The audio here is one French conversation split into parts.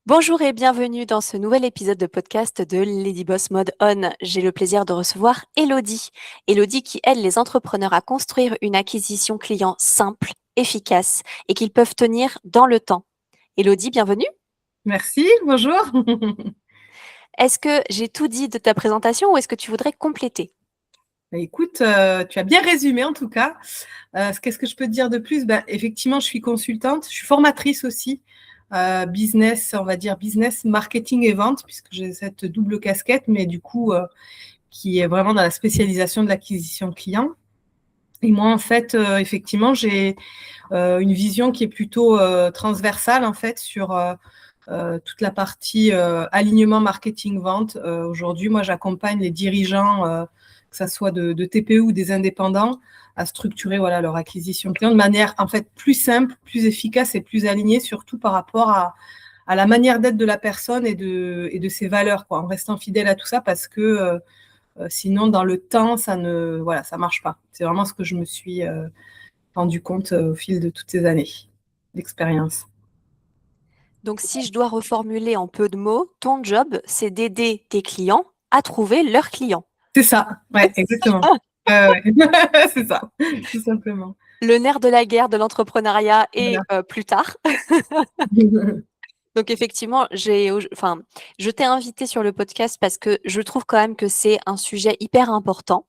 Bonjour et bienvenue dans ce nouvel épisode de podcast de Lady Boss Mode On. J'ai le plaisir de recevoir Elodie. Elodie qui aide les entrepreneurs à construire une acquisition client simple, efficace et qu'ils peuvent tenir dans le temps. Elodie, bienvenue. Merci, bonjour. Est-ce que j'ai tout dit de ta présentation ou est-ce que tu voudrais compléter? Écoute, tu as bien résumé en tout cas. Qu'est-ce que je peux te dire de plus? Effectivement, je suis consultante, je suis formatrice aussi, business, on va dire business, marketing et vente, puisque j'ai cette double casquette, mais du coup, qui est vraiment dans la spécialisation de l'acquisition client. Et moi, en fait, effectivement, j'ai une vision qui est plutôt transversale, en fait, sur toute la partie alignement marketing-vente. Aujourd'hui, moi, j'accompagne les dirigeants, que ce soit de TPE ou des indépendants, à structurer leur acquisition client de manière en fait plus simple, plus efficace et plus alignée, surtout par rapport à la manière d'être de la personne et de ses valeurs, quoi, en restant fidèle à tout ça parce que sinon, dans le temps, ça marche pas. C'est vraiment ce que je me suis rendu compte au fil de toutes ces années d'expérience. Donc si je dois reformuler en peu de mots, ton job, c'est d'aider tes clients à trouver leurs clients. C'est ça, ouais, exactement. Ouais. C'est ça, tout simplement. Le nerf de la guerre de l'entrepreneuriat et Voilà. plus tard. Donc effectivement, je t'ai invité sur le podcast parce que je trouve quand même que c'est un sujet hyper important,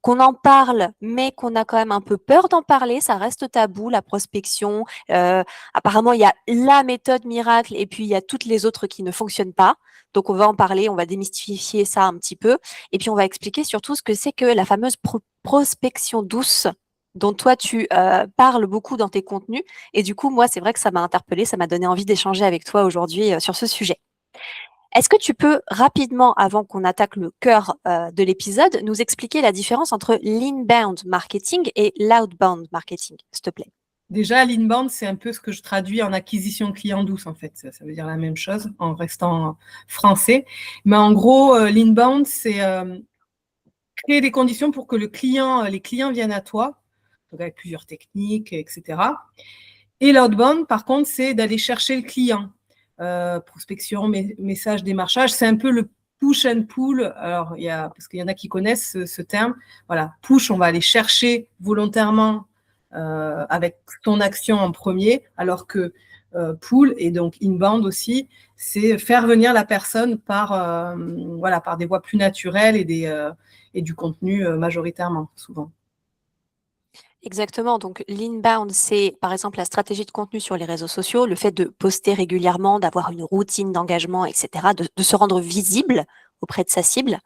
qu'on en parle, mais qu'on a quand même un peu peur d'en parler. Ça reste tabou, la prospection. Apparemment, il y a la méthode miracle et puis il y a toutes les autres qui ne fonctionnent pas. Donc on va en parler, on va démystifier ça un petit peu, et puis on va expliquer surtout ce que c'est que la fameuse prospection douce dont toi tu parles beaucoup dans tes contenus. Et du coup, moi, c'est vrai que ça m'a interpellée, ça m'a donné envie d'échanger avec toi aujourd'hui sur ce sujet. Est-ce que tu peux rapidement, avant qu'on attaque le cœur de l'épisode, nous expliquer la différence entre l'inbound marketing et l'outbound marketing, s'il te plaît? Déjà, l'inbound, c'est un peu ce que je traduis en acquisition client douce, en fait. Ça veut dire la même chose en restant français. Mais en gros, l'inbound, c'est créer des conditions pour que les clients viennent à toi, donc avec plusieurs techniques, etc. Et l'outbound, par contre, c'est d'aller chercher le client. Prospection, message, démarchage, c'est un peu le push and pull. Alors, parce qu'il y en a qui connaissent ce terme. Voilà, push, on va aller chercher volontairement avec ton action en premier, alors que pull et donc inbound aussi, c'est faire venir la personne par des voies plus naturelles et du contenu majoritairement, souvent. Exactement. Donc, l'inbound, c'est par exemple la stratégie de contenu sur les réseaux sociaux, le fait de poster régulièrement, d'avoir une routine d'engagement, etc., de se rendre visible auprès de sa cible.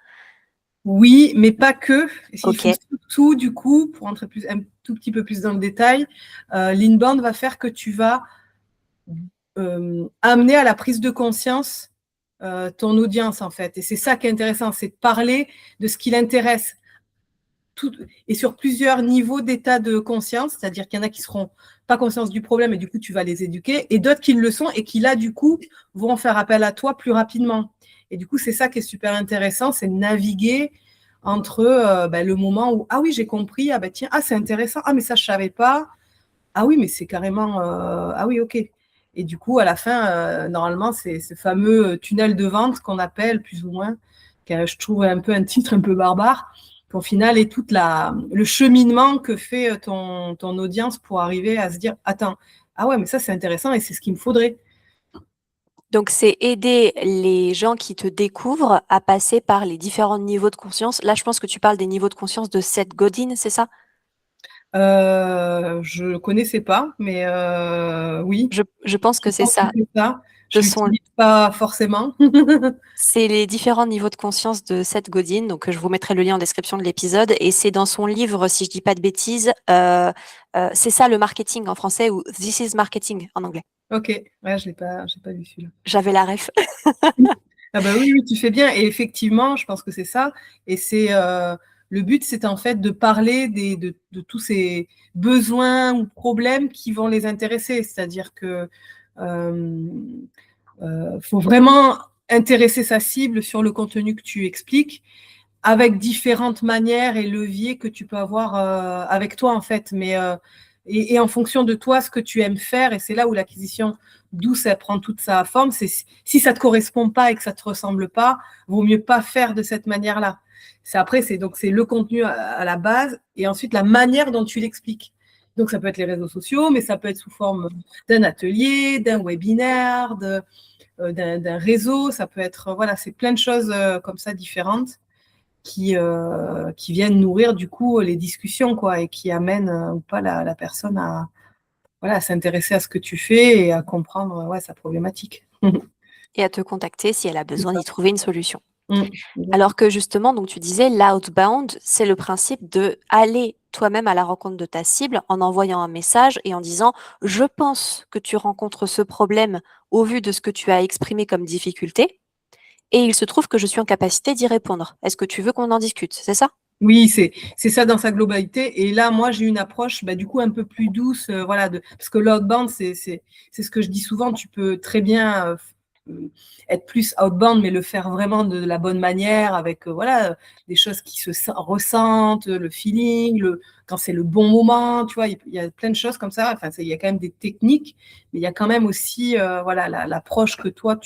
Oui, mais pas que. Il OK. faut surtout, du coup, pour entrer un tout petit peu plus dans le détail, l'inbound va faire que tu vas amener à la prise de conscience ton audience, en fait. Et c'est ça qui est intéressant, c'est de parler de ce qui l'intéresse. Et sur plusieurs niveaux d'état de conscience, c'est-à-dire qu'il y en a qui seront pas conscients du problème et du coup tu vas les éduquer, et d'autres qui le sont et qui là du coup vont faire appel à toi plus rapidement. Et du coup c'est ça qui est super intéressant, c'est de naviguer entre le moment où ah oui j'ai compris, ah tiens, ah c'est intéressant, ah mais ça je savais pas, ah oui mais c'est carrément ah oui ok. Et du coup à la fin normalement c'est ce fameux tunnel de vente qu'on appelle plus ou moins, que je trouve un peu un titre un peu barbare, qu'au final est tout le cheminement que fait ton audience pour arriver à se dire attends, ah ouais mais ça c'est intéressant et c'est ce qu'il me faudrait. Donc, c'est aider les gens qui te découvrent à passer par les différents niveaux de conscience. Là, je pense que tu parles des niveaux de conscience de Seth Godin, c'est ça? Je ne connaissais pas, mais oui, Je pense je que c'est pense que ça. c'est ça. De Je son, l'utilise pas forcément. c'est les différents niveaux de conscience de Seth Godin. Donc, je vous mettrai le lien en description de l'épisode. Et c'est dans son livre, si je dis pas de bêtises, c'est ça le marketing en français ou This is marketing en anglais. Ok, ouais, j'ai pas lu celui-là. J'avais la ref. Ah bah oui, oui, tu fais bien. Et effectivement, je pense que c'est ça. Et c'est le but, c'est en fait de parler de tous ces besoins ou problèmes qui vont les intéresser. C'est-à-dire que faut vraiment intéresser sa cible sur le contenu que tu expliques, avec différentes manières et leviers que tu peux avoir avec toi en fait. Mais Et en fonction de toi, ce que tu aimes faire, et c'est là où l'acquisition douce, elle prend toute sa forme, c'est si ça ne te correspond pas et que ça ne te ressemble pas, vaut mieux pas faire de cette manière-là. Après, c'est le contenu à la base et ensuite la manière dont tu l'expliques. Donc, ça peut être les réseaux sociaux, mais ça peut être sous forme d'un atelier, d'un webinaire, d'un réseau. Ça peut être, voilà, c'est plein de choses comme ça différentes qui viennent nourrir du coup les discussions, quoi, et qui amènent ou pas la personne à, voilà, à s'intéresser à ce que tu fais et à comprendre ouais, sa problématique. Et à te contacter si elle a besoin d'y trouver une solution. Mmh. Alors que justement, donc tu disais, l'outbound, c'est le principe de aller toi-même à la rencontre de ta cible en envoyant un message et en disant, je pense que tu rencontres ce problème au vu de ce que tu as exprimé comme difficulté, et il se trouve que je suis en capacité d'y répondre. Est-ce que tu veux qu'on en discute? C'est ça? Oui, c'est ça dans sa globalité. Et là, moi, j'ai une approche du coup un peu plus douce, voilà, parce que l'outbound, c'est ce que je dis souvent. Tu peux très bien être plus outbound, mais le faire vraiment de la bonne manière, avec voilà, des choses qui se ressentent, le feeling, quand c'est le bon moment, tu vois, il y a plein de choses comme ça. Enfin, il y a quand même des techniques, mais il y a quand même aussi voilà, l'approche que toi,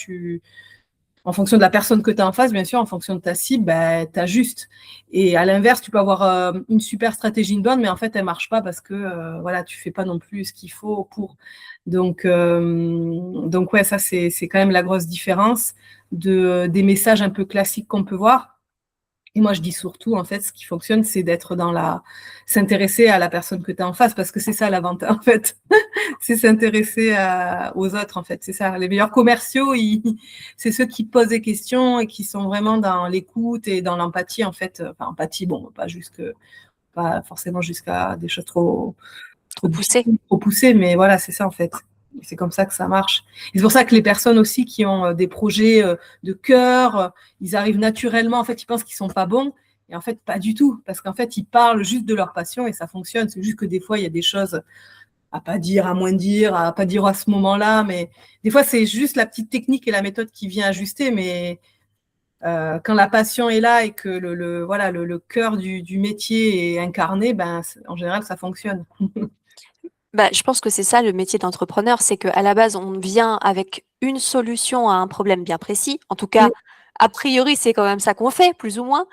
en fonction de la personne que tu as en face, bien sûr, en fonction de ta cible, tu ajustes. Et à l'inverse, tu peux avoir une super stratégie inbound, mais en fait, elle ne marche pas parce que voilà, tu ne fais pas non plus ce qu'il faut pour. Donc ouais, ça, c'est quand même la grosse différence des messages un peu classiques qu'on peut voir. Et moi, je dis surtout, en fait, ce qui fonctionne, c'est d'être s'intéresser à la personne que tu as en face, parce que c'est ça l'avantage, en fait. C'est s'intéresser aux autres, en fait. C'est ça. Les meilleurs commerciaux, c'est ceux qui posent des questions et qui sont vraiment dans l'écoute et dans l'empathie, en fait. Enfin, empathie, bon, pas forcément jusqu'à des choses Trop poussé. trop poussées, mais voilà, c'est ça, en fait. C'est comme ça que ça marche. Et c'est pour ça que les personnes aussi qui ont des projets de cœur, ils arrivent naturellement, en fait, ils pensent qu'ils sont pas bons. Et en fait, pas du tout. Parce qu'en fait, ils parlent juste de leur passion et ça fonctionne. C'est juste que des fois, il y a des choses à pas dire, à moins dire, à pas dire à ce moment-là. Mais des fois, c'est juste la petite technique et la méthode qui vient ajuster. Mais quand la passion est là et que voilà, le cœur du métier est incarné, en général, ça fonctionne. Je pense que c'est ça le métier d'entrepreneur, c'est qu'à la base, on vient avec une solution à un problème bien précis. En tout cas, a priori, c'est quand même ça qu'on fait, plus ou moins.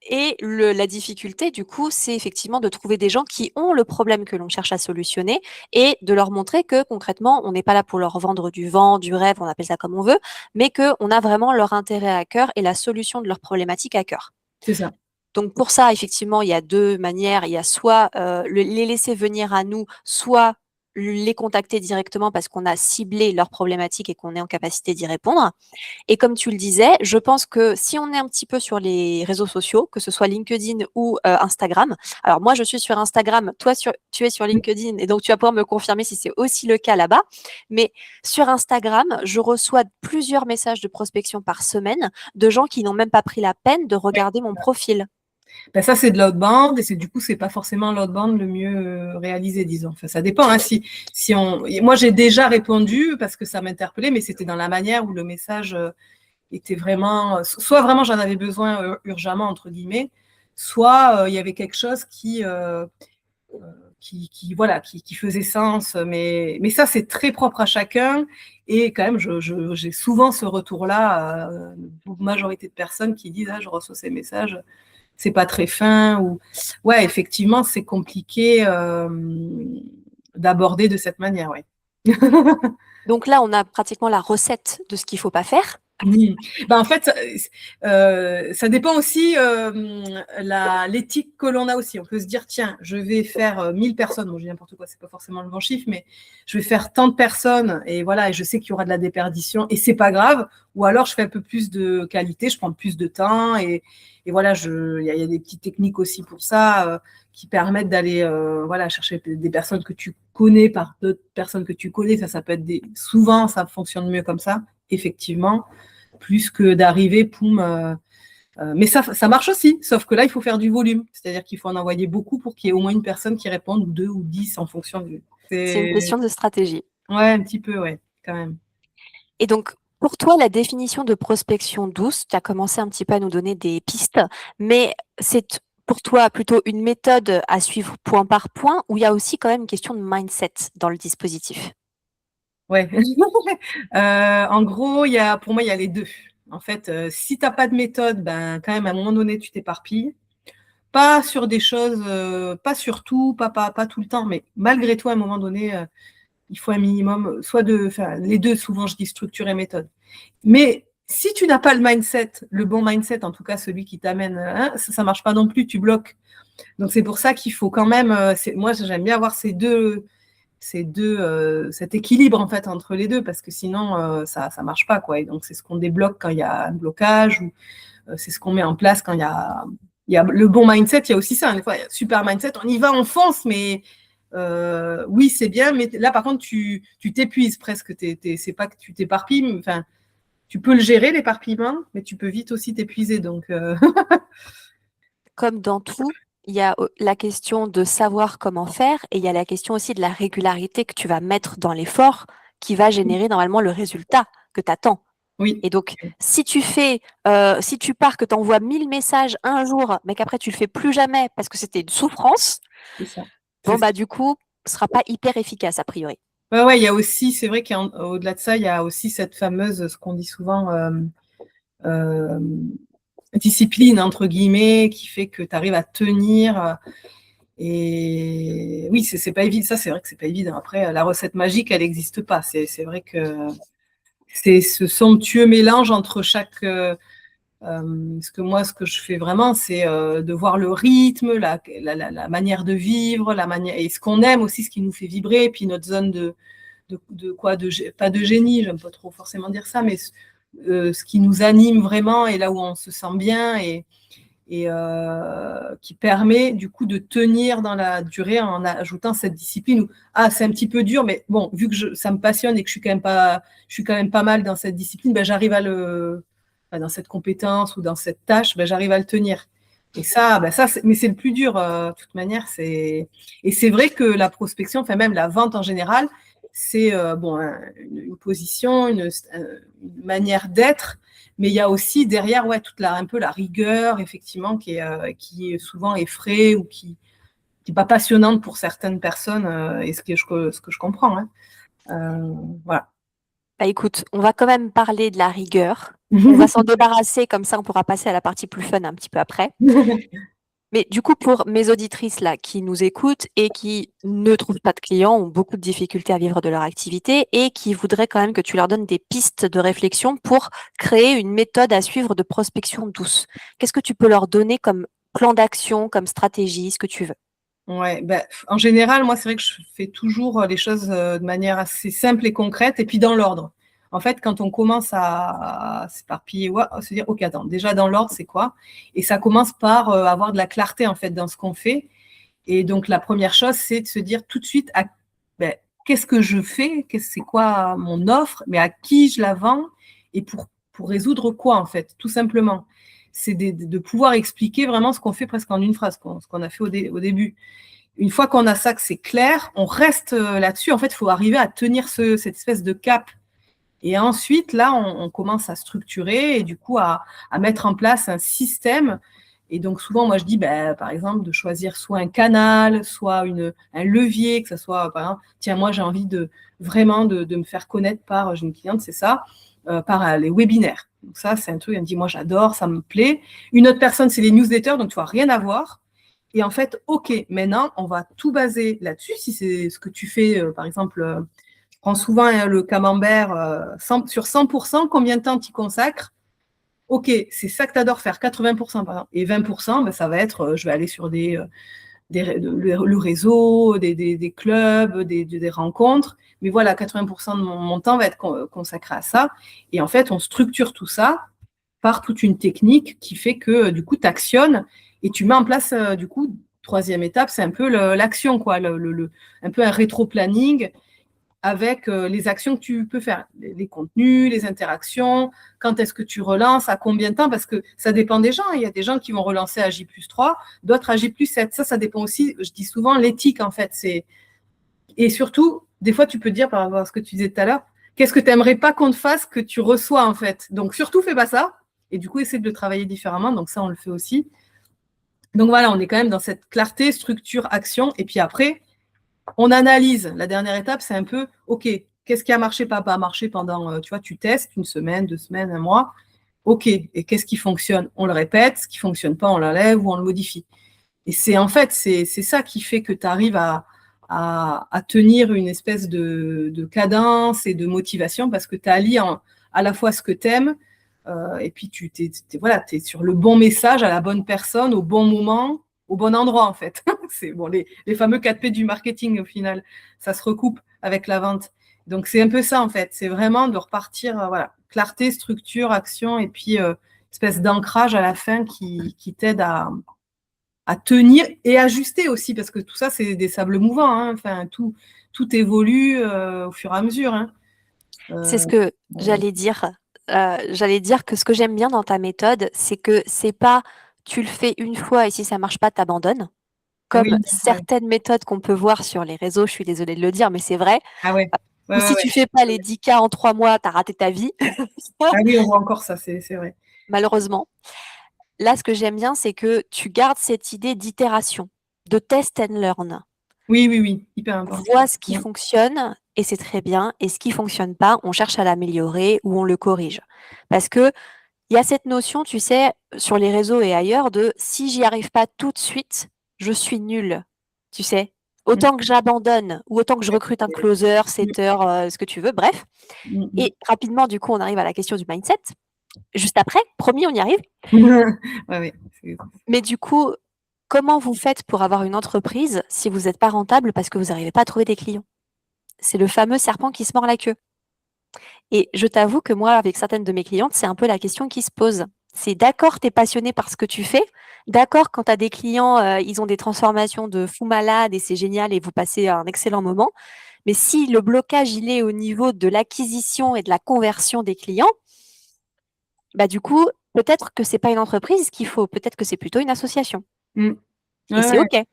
Et la difficulté, du coup, c'est effectivement de trouver des gens qui ont le problème que l'on cherche à solutionner et de leur montrer que concrètement, on n'est pas là pour leur vendre du vent, du rêve, on appelle ça comme on veut, mais qu'on a vraiment leur intérêt à cœur et la solution de leur problématique à cœur. C'est ça. Donc pour ça, effectivement, il y a deux manières. Il y a soit les laisser venir à nous, soit les contacter directement parce qu'on a ciblé leurs problématiques et qu'on est en capacité d'y répondre. Et comme tu le disais, je pense que si on est un petit peu sur les réseaux sociaux, que ce soit LinkedIn ou Instagram, alors moi je suis sur Instagram, toi tu es sur LinkedIn et donc tu vas pouvoir me confirmer si c'est aussi le cas là-bas. Mais sur Instagram, je reçois plusieurs messages de prospection par semaine de gens qui n'ont même pas pris la peine de regarder mon profil. Ça, c'est de l'outbound et du coup, c'est pas forcément l'outbound le mieux réalisé, disons. Enfin, ça dépend. Hein, moi, j'ai déjà répondu parce que ça m'interpellait, mais c'était dans la manière où le message était vraiment, soit vraiment j'en avais besoin urgemment, entre guillemets, soit il y avait quelque chose voilà, qui faisait sens. Mais ça, c'est très propre à chacun. Et quand même, j'ai souvent ce retour-là, majorité de personnes qui disent je reçois ces messages, c'est pas très fin. Ouais, effectivement, c'est compliqué d'aborder de cette manière. Ouais. Donc là, on a pratiquement la recette de ce qu'il ne faut pas faire. En fait, ça dépend aussi l'éthique que l'on a aussi. On peut se dire, tiens, je vais faire 1000 personnes. Bon, j'ai n'importe quoi, c'est pas forcément le bon chiffre, mais je vais faire tant de personnes et voilà, et je sais qu'il y aura de la déperdition et c'est pas grave. Ou alors, je fais un peu plus de qualité, je prends plus de temps et voilà, il y a des petites techniques aussi pour ça qui permettent d'aller voilà, chercher des personnes que tu connais par d'autres personnes que tu connais. Ça peut être souvent, ça fonctionne mieux comme ça, effectivement, plus que d'arriver, poum. Mais ça marche aussi, sauf que là, il faut faire du volume. C'est-à-dire qu'il faut en envoyer beaucoup pour qu'il y ait au moins une personne qui réponde, ou 2 ou 10 en fonction du. C'est une question de stratégie. Ouais, un petit peu, ouais, quand même. Et donc, pour toi, la définition de prospection douce, tu as commencé un petit peu à nous donner des pistes, mais c'est pour toi plutôt une méthode à suivre point par point ou il y a aussi quand même une question de mindset dans le dispositif? Ouais. En gros, pour moi, il y a les deux. En fait, si tu n'as pas de méthode, ben, quand même, à un moment donné, tu t'éparpilles. Pas sur des choses, pas sur tout, pas tout le temps, mais malgré tout, à un moment donné, il faut un minimum, les deux, souvent, je dis structure et méthode. Mais si tu n'as pas le mindset, le bon mindset, en tout cas celui qui t'amène, ça ne marche pas non plus, tu bloques. Donc, c'est pour ça qu'il faut quand même, moi, j'aime bien avoir cet équilibre en fait entre les deux parce que sinon ça marche pas quoi. Et donc c'est ce qu'on débloque quand il y a un blocage ou c'est ce qu'on met en place quand il y a le bon mindset. Il y a aussi ça, des fois, super mindset, on y va, on fonce, mais oui c'est bien, mais là par contre tu t'épuises presque. C'est pas que tu t'éparpilles, enfin tu peux le gérer l'éparpillement, mais tu peux vite aussi t'épuiser. Donc Comme dans tout, il y a la question de savoir comment faire et il y a la question aussi de la régularité que tu vas mettre dans l'effort qui va générer normalement le résultat que tu attends. oui, Et donc, si tu pars que tu envoies 1000 messages un jour, mais qu'après tu le fais plus jamais parce que c'était une souffrance, c'est ça. bon bah du coup, ce sera pas hyper efficace a priori. Ouais, il y a aussi, c'est vrai qu'au-delà de ça, il y a aussi cette fameuse, ce qu'on dit souvent, euh, discipline, entre guillemets, qui fait que tu arrives à tenir. Et oui, c'est pas évident. Ça, c'est vrai que c'est pas évident. Après, la recette magique, elle n'existe pas. C'est vrai que c'est ce somptueux mélange entre chaque. Ce que je fais vraiment, c'est de voir le rythme, la manière de vivre, la manière et ce qu'on aime aussi, ce qui nous fait vibrer, et puis notre zone pas de génie, j'aime pas trop forcément dire ça, mais ce qui nous anime vraiment et là où on se sent bien et qui permet du coup de tenir dans la durée en ajoutant cette discipline où c'est un petit peu dur, mais bon, vu que ça me passionne et que je suis quand même pas mal dans cette discipline, ben, j'arrive dans cette compétence ou dans cette tâche, ben, j'arrive à le tenir. Et ça, mais c'est le plus dur, de toute manière. Et c'est vrai que la prospection, enfin même la vente en général, c'est une position, une manière d'être, mais il y a aussi derrière toute un peu la rigueur, effectivement, qui est souvent effraie ou qui n'est pas passionnante pour certaines personnes, et ce que je comprends. Hein. Voilà. Bah écoute, on va quand même parler de la rigueur. On va s'en débarrasser, comme ça on pourra passer à la partie plus fun un petit peu après. Mais du coup, pour mes auditrices là qui nous écoutent et qui ne trouvent pas de clients, ont beaucoup de difficultés à vivre de leur activité et qui voudraient quand même que tu leur donnes des pistes de réflexion pour créer une méthode à suivre de prospection douce. Qu'est-ce que tu peux leur donner comme plan d'action, comme stratégie, ce que tu veux? Ouais, en général, moi, c'est vrai que je fais toujours les choses de manière assez simple et concrète et puis dans l'ordre. En fait, quand on commence à s'éparpiller, se dire, OK, attends, déjà dans l'ordre, c'est quoi? Et ça commence par avoir de la clarté, en fait, dans ce qu'on fait. Et donc, la première chose, c'est de se dire tout de suite, qu'est-ce que je fais? C'est quoi mon offre? Mais à qui je la vends? Et pour résoudre quoi, en fait, tout simplement. C'est de pouvoir expliquer vraiment ce qu'on fait presque en une phrase, ce qu'on a fait au début. Une fois qu'on a ça, que c'est clair, on reste là-dessus. En fait, il faut arriver à tenir cette espèce de cap. Et ensuite, là, on commence à structurer et du coup à mettre en place un système. Et donc, souvent, moi, je dis, par exemple, de choisir soit un canal, soit un levier, que ce soit, par exemple, tiens, moi, j'ai envie vraiment de me faire connaître j'ai une cliente, c'est ça, par les webinaires. Donc, ça, c'est un truc, elle me dit, moi, j'adore, ça me plaît. Une autre personne, c'est les newsletters, donc tu vois, rien à voir. Et en fait, OK, maintenant, on va tout baser là-dessus. Si c'est ce que tu fais, par exemple, je prends souvent le camembert sur 100%, combien de temps tu y consacres? OK, c'est ça que tu adores faire, 80% par exemple. Et 20%, ça va être, je vais aller sur le réseau, des clubs, des rencontres. Mais voilà, 80% de mon temps va être consacré à ça. Et en fait, on structure tout ça par toute une technique qui fait que du coup, tu actionnes et tu mets en place, du coup, troisième étape, c'est un peu l'action, quoi, un peu un rétro-planning avec les actions que tu peux faire, les contenus, les interactions, quand est-ce que tu relances, à combien de temps, parce que ça dépend des gens. Il y a des gens qui vont relancer à J+3, d'autres à J+7. Ça dépend aussi, je dis souvent, l'éthique, en fait. Et surtout, des fois, tu peux te dire, par rapport à ce que tu disais tout à l'heure, qu'est-ce que tu n'aimerais pas qu'on te fasse que tu reçois, en fait. Donc, surtout, fais pas ça. Et du coup, essaie de le travailler différemment. Donc, ça, on le fait aussi. Donc voilà, on est quand même dans cette clarté, structure, action. Et puis après, on analyse. La dernière étape, c'est un peu, OK, qu'est-ce qui a marché, pas marché pendant, tu vois, tu testes une semaine, 2 semaines, un mois. OK, et qu'est-ce qui fonctionne? On le répète, ce qui ne fonctionne pas, on l'enlève ou on le modifie. Et c'est en fait, c'est ça qui fait que tu arrives à tenir une espèce de cadence et de motivation parce que tu allies à la fois ce que tu aimes et puis tu es sur le bon message, à la bonne personne, au bon moment, au bon endroit en fait. C'est bon, les fameux 4P du marketing au final, ça se recoupe avec la vente. Donc c'est un peu ça en fait, c'est vraiment de repartir, voilà, clarté, structure, action et puis espèce d'ancrage à la fin qui t'aide à tenir et ajuster aussi, parce que tout ça, c'est des sables mouvants. Hein. Enfin, tout évolue au fur et à mesure. Hein. C'est ce que j'allais dire. J'allais dire que ce que j'aime bien dans ta méthode, c'est que c'est pas tu le fais une fois et si ça marche pas, t'abandonnes. Ah oui, Comme ouais. certaines méthodes qu'on peut voir sur les réseaux, je suis désolée de le dire, mais c'est vrai. Ah ouais. Ouais, Ou ouais, si tu ouais. fais pas les 10K en 3 mois, t'as raté ta vie, Ah oui, on voit encore ça, c'est vrai. malheureusement. Là, ce que j'aime bien, c'est que tu gardes cette idée d'itération, de test and learn. Oui, oui, oui, hyper important. Vois ce qui Ouais. fonctionne et c'est très bien. Et ce qui fonctionne pas, on cherche à l'améliorer ou on le corrige. Parce que il y a cette notion, tu sais, sur les réseaux et ailleurs, de si j'y arrive pas tout de suite, je suis nulle. Tu sais, Mm. autant que j'abandonne ou autant que je recrute un closer, Mm, setter, ce que tu veux, bref. mm, mm. Et rapidement, du coup, on arrive à la question du mindset. Juste après, promis, on y arrive. Ouais, ouais. Mais du coup, comment vous faites pour avoir une entreprise si vous n'êtes pas rentable parce que vous n'arrivez pas à trouver des clients? C'est le fameux serpent qui se mord la queue. Et je t'avoue que moi, avec certaines de mes clientes, c'est un peu la question qui se pose. C'est d'accord, tu es passionné par ce que tu fais. D'accord, quand tu as des clients, ils ont des transformations de fou malade et c'est génial et vous passez un excellent moment. Mais si le blocage, il est au niveau de l'acquisition et de la conversion des clients, bah du coup, peut-être que c'est pas une entreprise qu'il faut, peut-être que c'est plutôt une association. Mm. Et Ouais, c'est ouais, OK.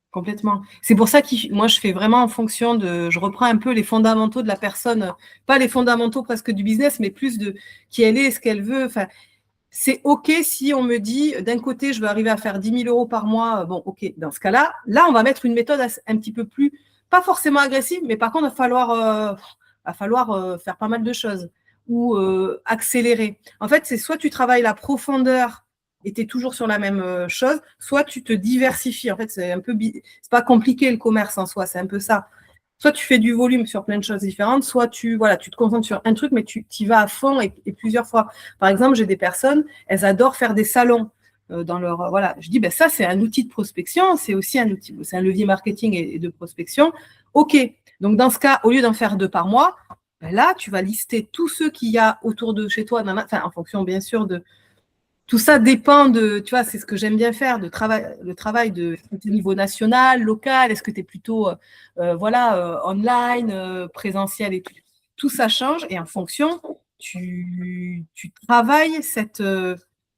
complètement. C'est pour ça que moi, je fais vraiment en fonction de. Je reprends un peu les fondamentaux de la personne, pas les fondamentaux presque du business, mais plus de qui elle est, ce qu'elle veut. Enfin, c'est OK si on me dit, d'un côté, je veux arriver à faire 10 000 euros par mois. Bon, OK, dans ce cas-là, on va mettre une méthode un petit peu plus, pas forcément agressive, mais par contre, il va falloir faire pas mal de choses ou accélérer. En fait, c'est soit tu travailles la profondeur et tu es toujours sur la même chose, soit tu te diversifies. En fait, c'est pas compliqué le commerce en soi, c'est un peu ça. Soit tu fais du volume sur plein de choses différentes, soit tu te concentres sur un truc, mais tu y vas à fond et plusieurs fois. Par exemple, j'ai des personnes, elles adorent faire des salons dans leur. Voilà, je dis, ben ça, c'est un outil de prospection, c'est aussi un outil, c'est un levier marketing et de prospection. OK. Donc, dans ce cas, au lieu d'en faire 2 par mois, ben là, tu vas lister tous ceux qu'il y a autour de chez toi, enfin, en fonction, bien sûr, de tout ça dépend de, tu vois, c'est ce que j'aime bien faire, le travail de niveau national, local, est-ce que tu es plutôt online, présentiel et tout. Tout ça change et en fonction, tu travailles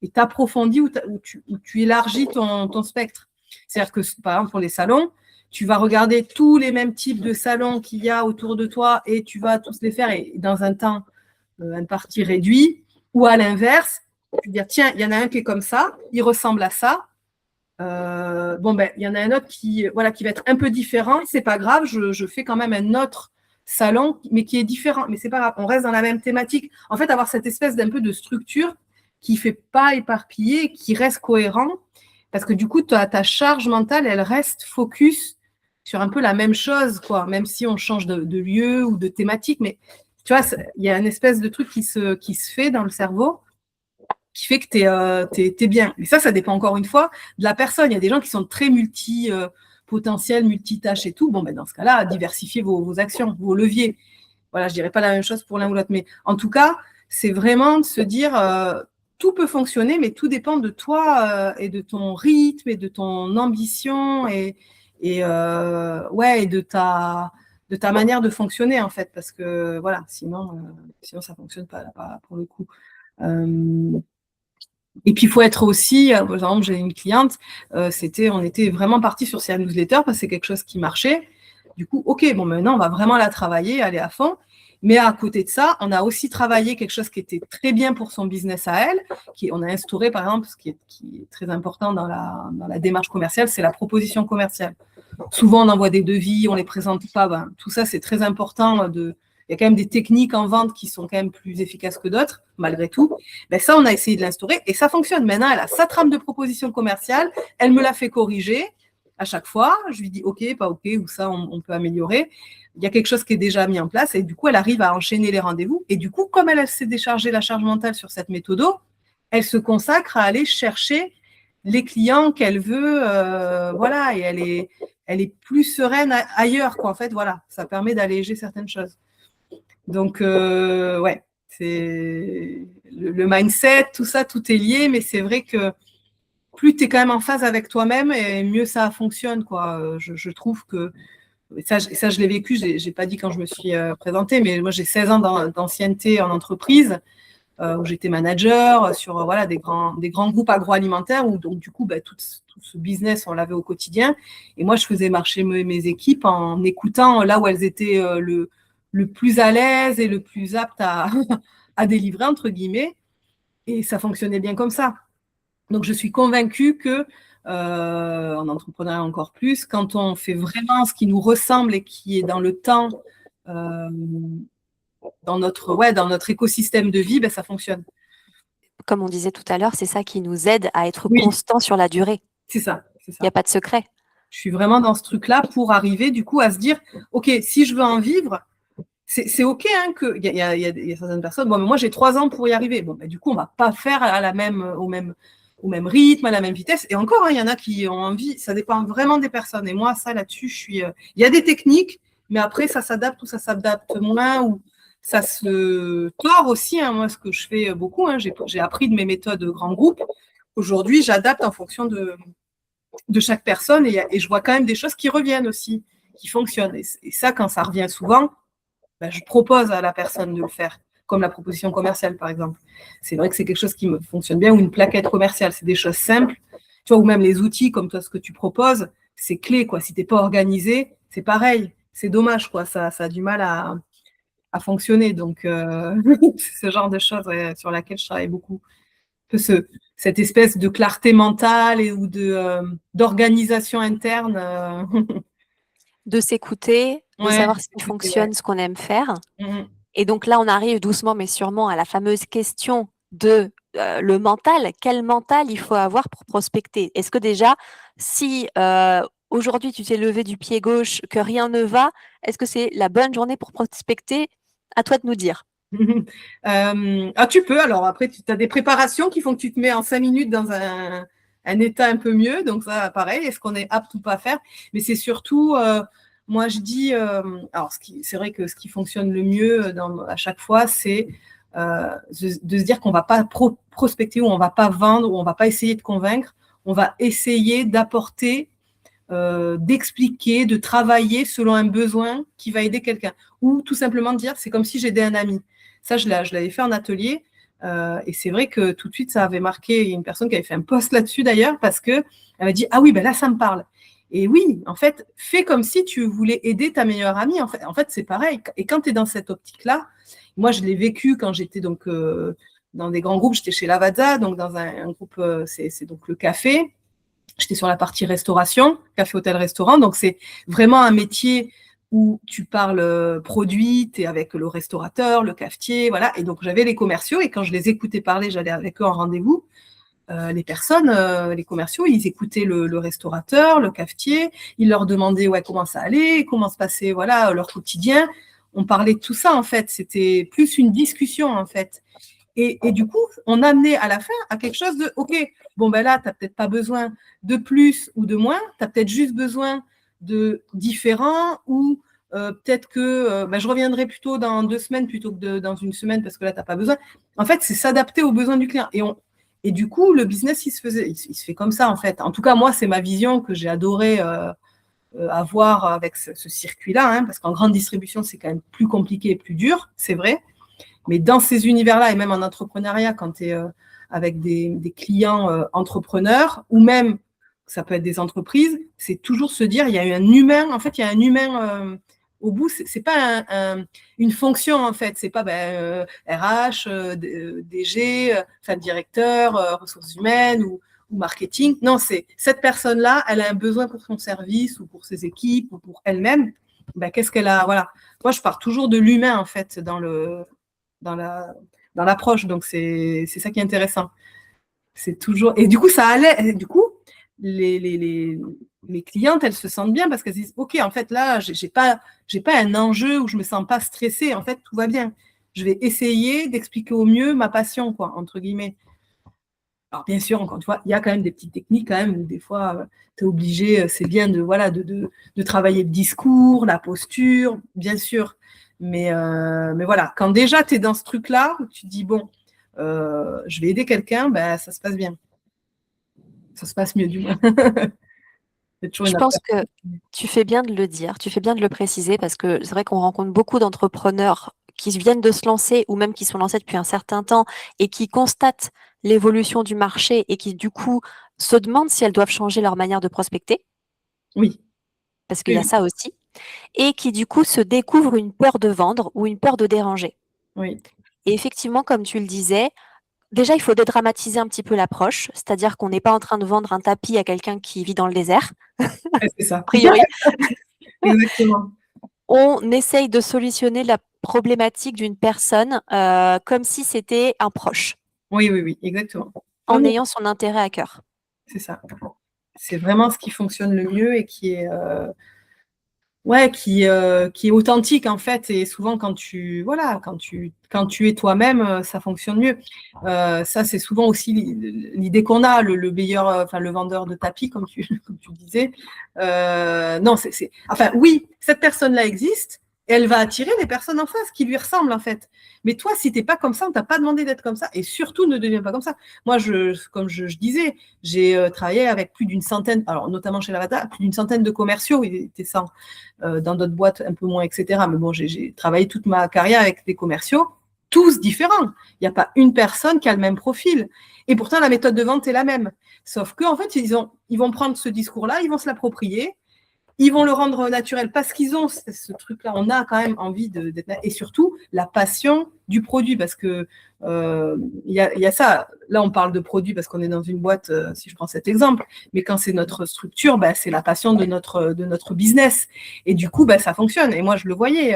et t'approfondis ou tu élargis ton spectre. C'est-à-dire que, par exemple, pour les salons, tu vas regarder tous les mêmes types de salons qu'il y a autour de toi et tu vas tous les faire et dans un temps, une partie réduit, ou à l'inverse, tu veux dire, tiens, il y en a un qui est comme ça, il ressemble à ça. Il y en a un autre qui va être un peu différent. C'est pas grave, je fais quand même un autre salon, mais qui est différent. Mais c'est pas grave, on reste dans la même thématique. En fait, avoir cette espèce d'un peu de structure qui fait pas éparpiller, qui reste cohérent, parce que du coup, ta charge mentale, elle reste focus sur un peu la même chose, quoi. Même si on change de lieu ou de thématique, mais tu vois, il y a une espèce de truc qui se fait dans le cerveau qui fait que tu es bien. Mais ça dépend encore une fois de la personne. Il y a des gens qui sont très multi-potentiels, multitâches et tout. Bon, dans ce cas-là, diversifiez vos actions, vos leviers. Voilà, je ne dirais pas la même chose pour l'un ou l'autre. Mais en tout cas, c'est vraiment de se dire, tout peut fonctionner, mais tout dépend de toi et de ton rythme et de ton ambition et de ta manière de fonctionner, en fait. Parce que, voilà, sinon ça ne fonctionne pas pour le coup. Et puis, il faut être aussi, par exemple, j'ai une cliente, on était vraiment parti sur sa newsletter parce que c'est quelque chose qui marchait. Du coup, OK, bon, maintenant, on va vraiment la travailler, aller à fond. Mais à côté de ça, on a aussi travaillé quelque chose qui était très bien pour son business à elle, on a instauré, par exemple, ce qui est très important dans la démarche commerciale, c'est la proposition commerciale. Souvent, on envoie des devis, on ne les présente pas. Tout ça, c'est très important. Il y a quand même des techniques en vente qui sont quand même plus efficaces que d'autres, malgré tout. Ça, on a essayé de l'instaurer et ça fonctionne. Maintenant, elle a sa trame de proposition commerciale, elle me l'a fait corriger à chaque fois. Je lui dis OK, pas OK, ou ça, on peut améliorer. Il y a quelque chose qui est déjà mis en place et du coup, elle arrive à enchaîner les rendez-vous. Et du coup, comme elle s'est déchargée la charge mentale sur cette méthode, elle se consacre à aller chercher les clients qu'elle veut, voilà, et elle est plus sereine ailleurs, quoi. En fait, voilà, ça permet d'alléger certaines choses. Donc, ouais, c'est le mindset, tout ça, tout est lié, mais c'est vrai que plus tu es quand même en phase avec toi-même, et mieux ça fonctionne, quoi. Je trouve que ça, je l'ai vécu, je n'ai pas dit quand je me suis présentée, mais moi, j'ai 16 ans d'ancienneté en entreprise, où j'étais manager sur voilà, des grands groupes agroalimentaires, où donc, du coup, tout ce business, on l'avait au quotidien. Et moi, je faisais marcher mes équipes en écoutant là où elles étaient le plus à l'aise et le plus aptes à délivrer, entre guillemets. Et ça fonctionnait bien comme ça. Donc, je suis convaincue que, en entrepreneuriat encore plus, quand on fait vraiment ce qui nous ressemble et qui est dans le temps, dans notre écosystème de vie, ça fonctionne. Comme on disait tout à l'heure, c'est ça qui nous aide à être Oui, constant sur la durée. c'est ça. Il n'y a pas de secret. Je suis vraiment dans ce truc-là pour arriver du coup à se dire, OK, si je veux en vivre, c'est OK hein, qu'il y a certaines personnes, bon, mais moi j'ai 3 ans pour y arriver. Bon, du coup, on ne va pas faire au même rythme, à la même vitesse. Et encore, il y en a qui ont envie, ça dépend vraiment des personnes. Et moi, ça là-dessus, il y a des techniques, mais après, ça s'adapte ou ça s'adapte moins, ou ça se tord aussi. Hein. Moi, ce que je fais beaucoup, hein, j'ai appris de mes méthodes grand groupe. Aujourd'hui, j'adapte en fonction de chaque personne et je vois quand même des choses qui reviennent aussi, qui fonctionnent. Et ça, quand ça revient souvent, je propose à la personne de le faire, comme la proposition commerciale, par exemple. C'est vrai que c'est quelque chose qui me fonctionne bien, ou une plaquette commerciale, c'est des choses simples, tu vois, ou même les outils, comme toi, ce que tu proposes, c'est clé, quoi. Si tu n'es pas organisé, c'est pareil, c'est dommage, quoi. Ça a du mal à fonctionner. Donc, c'est ce genre de choses sur laquelle je travaille beaucoup. Cette espèce de clarté mentale ou d'organisation interne. De s'écouter, de savoir ce qui fonctionne, ce qu'on aime faire. Et donc là, on arrive doucement mais sûrement à la fameuse question de le mental. Quel mental il faut avoir pour prospecter? Est-ce que déjà, si aujourd'hui tu t'es levé du pied gauche, que rien ne va, est-ce que c'est la bonne journée pour prospecter? À toi de nous dire. Tu peux. Alors après, tu as des préparations qui font que tu te mets en 5 minutes dans un état un peu mieux. Donc ça, pareil, est-ce qu'on est apte ou pas à faire? Mais c'est surtout, moi je dis, alors c'est vrai que ce qui fonctionne le mieux à chaque fois, c'est de se dire qu'on ne va pas prospecter, ou on ne va pas vendre, ou on ne va pas essayer de convaincre. On va essayer d'apporter, d'expliquer, de travailler selon un besoin qui va aider quelqu'un. Ou tout simplement de dire, c'est comme si j'aidais un ami. Ça, je l'avais fait en atelier. Et c'est vrai que tout de suite, ça avait marqué. Il y a une personne qui avait fait un post là-dessus d'ailleurs, parce qu'elle m'a dit, ah oui, là, ça me parle. Et oui, en fait, fais comme si tu voulais aider ta meilleure amie. En fait, c'est pareil. Et quand tu es dans cette optique-là, moi, je l'ai vécu quand j'étais donc dans des grands groupes. J'étais chez Lavazza, donc dans un groupe, c'est donc le café. J'étais sur la partie restauration, café, hôtel, restaurant. Donc, c'est vraiment un métier où tu parles produit, tu es avec le restaurateur, le cafetier, voilà. Et donc, j'avais les commerciaux et quand je les écoutais parler, j'allais avec eux en rendez-vous. Les personnes, les commerciaux, ils écoutaient le restaurateur, le cafetier, ils leur demandaient comment ça allait, comment se passait voilà, leur quotidien. On parlait de tout ça, en fait. C'était plus une discussion, en fait. Et du coup, on amenait à la fin à quelque chose de, OK, bon, là, tu n'as peut-être pas besoin de plus ou de moins, tu as peut-être juste besoin de différents, ou peut-être que je reviendrai plutôt dans 2 semaines plutôt que dans une semaine parce que là, tu n'as pas besoin. En fait, c'est s'adapter aux besoins du client. Et du coup, le business, il se fait comme ça, en fait. En tout cas, moi, c'est ma vision que j'ai adoré avoir avec ce circuit-là, hein, parce qu'en grande distribution, c'est quand même plus compliqué et plus dur, c'est vrai. Mais dans ces univers-là, et même en entrepreneuriat, quand tu es avec des clients entrepreneurs, ou même, ça peut être des entreprises, c'est toujours se dire, il y a un humain, en fait, il y a un humain au bout, c'est pas une fonction en fait. C'est pas RH, DG, enfin directeur, ressources humaines ou marketing. Non, c'est cette personne-là, elle a un besoin pour son service ou pour ses équipes ou pour elle-même. Qu'est-ce qu'elle a? Voilà. Moi, je pars toujours de l'humain en fait dans l'approche. Donc c'est ça qui est intéressant. C'est toujours et du coup ça allait. Et du coup, mes clientes, elles se sentent bien parce qu'elles disent ok, en fait là, j'ai pas un enjeu où je me sens pas stressée. En fait, tout va bien. Je vais essayer d'expliquer au mieux ma passion, quoi, entre guillemets. Alors bien sûr, encore une fois, il y a quand même des petites techniques quand même où des fois, tu es obligé, c'est bien de travailler le discours, la posture, bien sûr. Mais voilà, quand déjà tu es dans ce truc-là, où tu te dis, bon, je vais aider quelqu'un, ça se passe bien. Ça se passe mieux du moins. Je pense que tu fais bien de le dire, tu fais bien de le préciser parce que c'est vrai qu'on rencontre beaucoup d'entrepreneurs qui viennent de se lancer ou même qui sont lancés depuis un certain temps et qui constatent l'évolution du marché et qui du coup se demandent si elles doivent changer leur manière de prospecter. Oui. Parce qu'il y a ça aussi. Et qui du coup se découvrent une peur de vendre ou une peur de déranger. Oui. Et effectivement, comme tu le disais, déjà, il faut dédramatiser un petit peu l'approche, c'est-à-dire qu'on n'est pas en train de vendre un tapis à quelqu'un qui vit dans le désert, C'est ça. a priori. Exactement. On essaye de solutionner la problématique d'une personne comme si c'était un proche. Oui, exactement. En ayant son intérêt à cœur. C'est ça. C'est vraiment ce qui fonctionne le mieux et qui est qui est authentique en fait. Et souvent quand tu es toi-même, ça fonctionne mieux. Ça c'est souvent aussi l'idée qu'on a, le meilleur, le vendeur de tapis comme tu disais. Non, enfin oui, cette personne-là existe. Et elle va attirer les personnes en face qui lui ressemblent en fait. Mais toi, si tu n'es pas comme ça, on t'a pas demandé d'être comme ça. Et surtout, ne deviens pas comme ça. Moi, comme je disais, j'ai travaillé avec plus d'une centaine, alors notamment chez Lavata, plus d'une centaine de commerciaux. Il était 100 dans d'autres boîtes un peu moins, etc. Mais bon, j'ai travaillé toute ma carrière avec des commerciaux, tous différents. Il n'y a pas une personne qui a le même profil. Et pourtant, la méthode de vente est la même. Sauf qu'en fait, ils vont prendre ce discours-là, ils vont se l'approprier. Ils vont le rendre naturel parce qu'ils ont ce truc-là. On a quand même envie d'être et surtout la passion du produit parce que y a ça. Là, on parle de produit parce qu'on est dans une boîte. Si je prends cet exemple, mais quand c'est notre structure, c'est la passion de notre business et du coup, ça fonctionne. Et moi, je le voyais,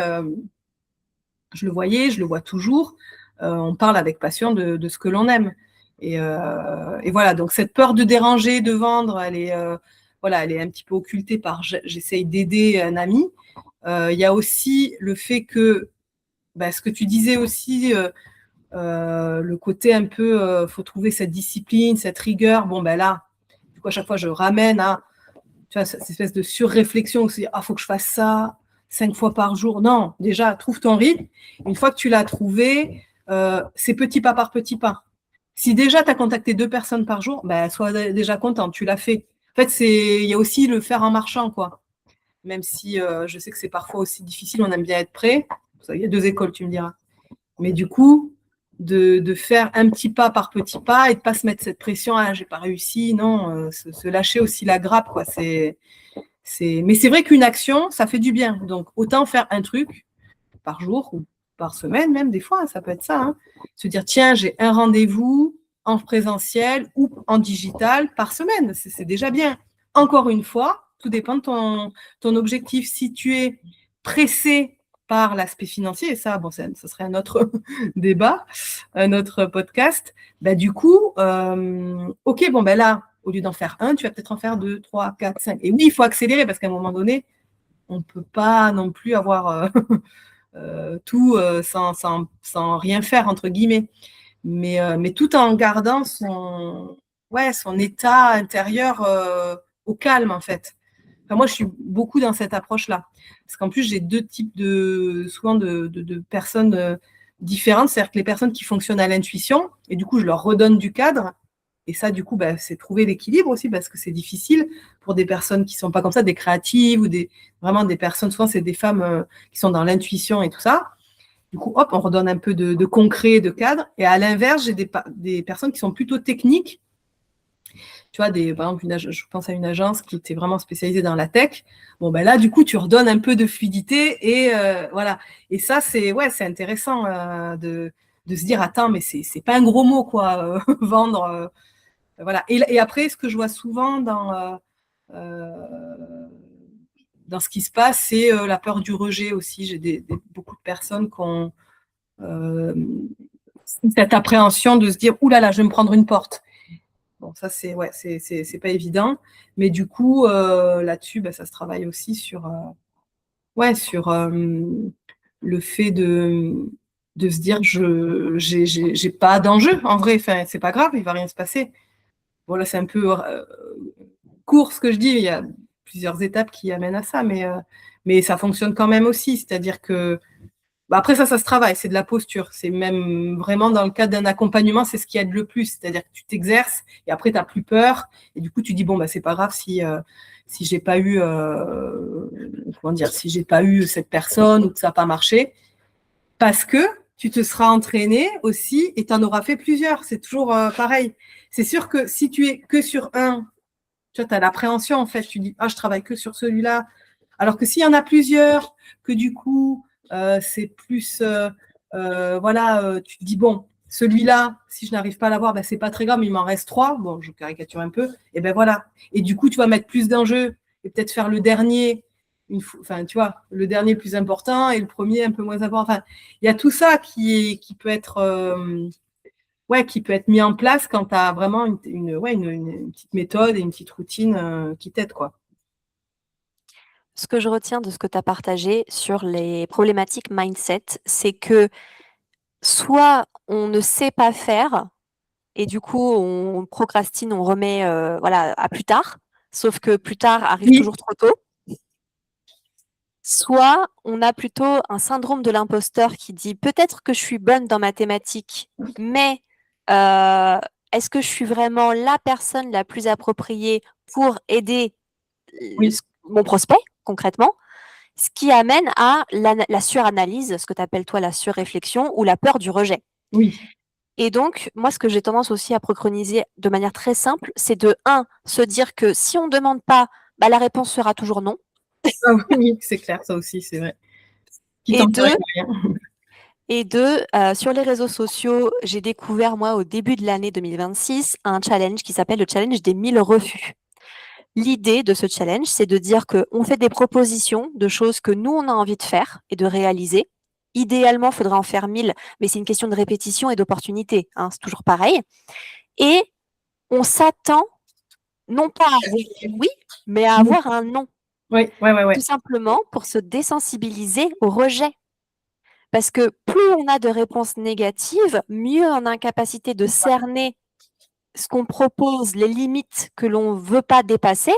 je le vois toujours. On parle avec passion de ce que l'on aime et voilà. Donc cette peur de déranger, de vendre, elle est elle est un petit peu occultée par j'essaye d'aider un ami. Il y a aussi le fait que, ce que tu disais aussi, le côté un peu, faut trouver cette discipline, cette rigueur. Bon, là, du coup, à chaque fois, je ramène à cette espèce de surréflexion où c'est faut que je fasse ça 5 fois par jour. Non, déjà, trouve ton rythme. Une fois que tu l'as trouvé, c'est petit pas par petit pas. Si déjà, tu as contacté 2 personnes par jour, sois déjà content, tu l'as fait. En fait, il y a aussi le faire en marchant, quoi. Même si je sais que c'est parfois aussi difficile, on aime bien être prêt. Il y a 2 écoles, tu me diras. Mais du coup, de faire un petit pas par petit pas et de ne pas se mettre cette pression, j'ai pas réussi, non, se lâcher aussi la grappe, quoi. Mais c'est vrai qu'une action, ça fait du bien. Donc, autant faire un truc par jour ou par semaine, même des fois, ça peut être ça. Hein. Se dire, tiens, j'ai un rendez-vous en présentiel ou en digital par semaine. C'est déjà bien. Encore une fois, tout dépend de ton objectif. Si tu es pressé par l'aspect financier, et ça, ça serait un autre débat, un autre podcast, du coup, ok, là, au lieu d'en faire un, tu vas peut-être en faire 2, 3, 4, 5. Et oui, il faut accélérer parce qu'à un moment donné, on ne peut pas non plus avoir tout sans rien faire, entre guillemets. Mais tout en gardant son état intérieur au calme, en fait. Enfin, moi, je suis beaucoup dans cette approche-là. Parce qu'en plus, j'ai 2 types souvent de personnes différentes. C'est-à-dire que les personnes qui fonctionnent à l'intuition, et du coup, je leur redonne du cadre. Et ça, du coup, c'est trouver l'équilibre aussi, parce que c'est difficile pour des personnes qui ne sont pas comme ça, des créatives ou vraiment des personnes, souvent, c'est des femmes qui sont dans l'intuition et tout ça. Du coup, hop, on redonne un peu de concret, de cadre. Et à l'inverse, j'ai des personnes qui sont plutôt techniques. tu vois, par exemple, je pense à une agence qui était vraiment spécialisée dans la tech. Bon, ben là, du coup, tu redonnes un peu de fluidité et voilà. Et ça, c'est intéressant de se dire, attends, mais c'est pas un gros mot, quoi, vendre. Voilà. Et après, ce que je vois souvent dans ce qui se passe, c'est la peur du rejet aussi. J'ai beaucoup de personnes qui ont cette appréhension de se dire, ouh là là, je vais me prendre une porte. Bon, ça, c'est pas évident. Mais du coup, là-dessus, ça se travaille aussi sur le fait de se dire, j'ai pas d'enjeu, en vrai. Enfin, c'est pas grave, il va rien se passer. Bon, là, c'est un peu court ce que je dis. Il y a plusieurs étapes qui amènent à ça, mais ça fonctionne quand même aussi. C'est-à-dire que après, ça se travaille, c'est de la posture. C'est même vraiment dans le cadre d'un accompagnement, c'est ce qui aide le plus. C'est-à-dire que tu t'exerces et après, tu n'as plus peur. Et du coup, tu dis, bon, c'est pas grave si j'ai pas eu, si j'ai pas eu cette personne ou que ça n'a pas marché. Parce que tu te seras entraîné aussi et tu en auras fait plusieurs. C'est toujours pareil. C'est sûr que si tu es que sur un, tu vois, as l'appréhension, en fait. Tu dis, je travaille que sur celui-là. Alors que s'il y en a plusieurs, que du coup, c'est plus, tu te dis, bon, celui-là, si je n'arrive pas à l'avoir, c'est pas très grave, mais il m'en reste 3. Bon, je caricature un peu. Et voilà. Et du coup, tu vas mettre plus d'enjeux et peut-être faire le dernier, tu vois, le dernier plus important et le premier un peu moins important. Enfin, il y a tout ça qui peut être, qui peut être mis en place quand tu as vraiment une petite méthode et une petite routine qui t'aide, quoi. Ce que je retiens de ce que tu as partagé sur les problématiques mindset, c'est que soit on ne sait pas faire et du coup on procrastine, on remet à plus tard, sauf que plus tard arrive toujours trop tôt. Soit on a plutôt un syndrome de l'imposteur qui dit peut-être que je suis bonne dans mathématiques, mais est-ce que je suis vraiment la personne la plus appropriée pour aider mon prospect concrètement? Ce qui amène à la suranalyse, ce que tu appelles toi la surréflexion ou la peur du rejet. Oui. Et donc, moi, ce que j'ai tendance aussi à préconiser de manière très simple, c'est de se dire que si on ne demande pas, la réponse sera toujours non. Oui, c'est clair, ça aussi, c'est vrai. Et deux, sur les réseaux sociaux, j'ai découvert, moi, au début de l'année 2026, un challenge qui s'appelle le challenge des 1000 refus. L'idée de ce challenge, c'est de dire qu'on fait des propositions de choses que nous, on a envie de faire et de réaliser. Idéalement, il faudrait en faire 1000, mais c'est une question de répétition et d'opportunité. C'est toujours pareil. Et on s'attend non pas à avoir un oui, mais à avoir un non. Oui. Tout simplement pour se désensibiliser au rejet. Parce que plus on a de réponses négatives, mieux on a une capacité de cerner ce qu'on propose, les limites que l'on ne veut pas dépasser.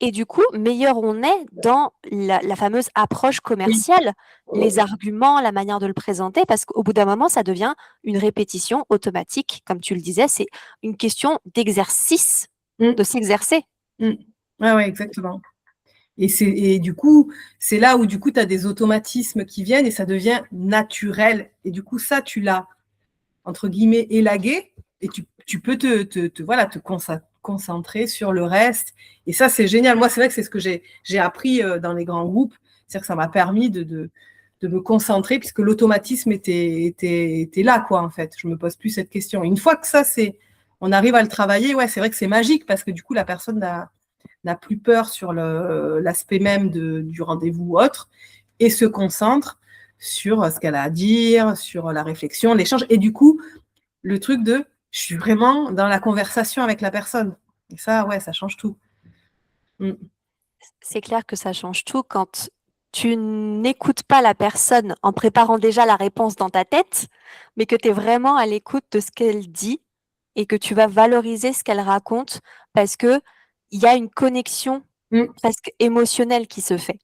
Et du coup, meilleur on est dans la fameuse approche commerciale, les arguments, la manière de le présenter, parce qu'au bout d'un moment, ça devient une répétition automatique. Comme tu le disais, c'est une question d'exercice, de s'exercer. Oui, exactement. Et du coup, c'est là où du coup, tu as des automatismes qui viennent et ça devient naturel. Et du coup, ça, tu l'as, entre guillemets, élagué et tu peux te concentrer sur le reste. Et ça, c'est génial. Moi, c'est vrai que c'est ce que j'ai appris dans les grands groupes. C'est-à-dire que ça m'a permis de me concentrer puisque l'automatisme était là, quoi, en fait. Je me pose plus cette question. Une fois que ça, on arrive à le travailler, c'est vrai que c'est magique parce que du coup, la personne n'a plus peur sur l'aspect même du rendez-vous ou autre et se concentre sur ce qu'elle a à dire, sur la réflexion, l'échange. Et du coup, le truc je suis vraiment dans la conversation avec la personne. Et ça, ça change tout. C'est clair que ça change tout quand tu n'écoutes pas la personne en préparant déjà la réponse dans ta tête, mais que tu es vraiment à l'écoute de ce qu'elle dit et que tu vas valoriser ce qu'elle raconte parce qu'il y a une connexion presque émotionnelle qui se fait.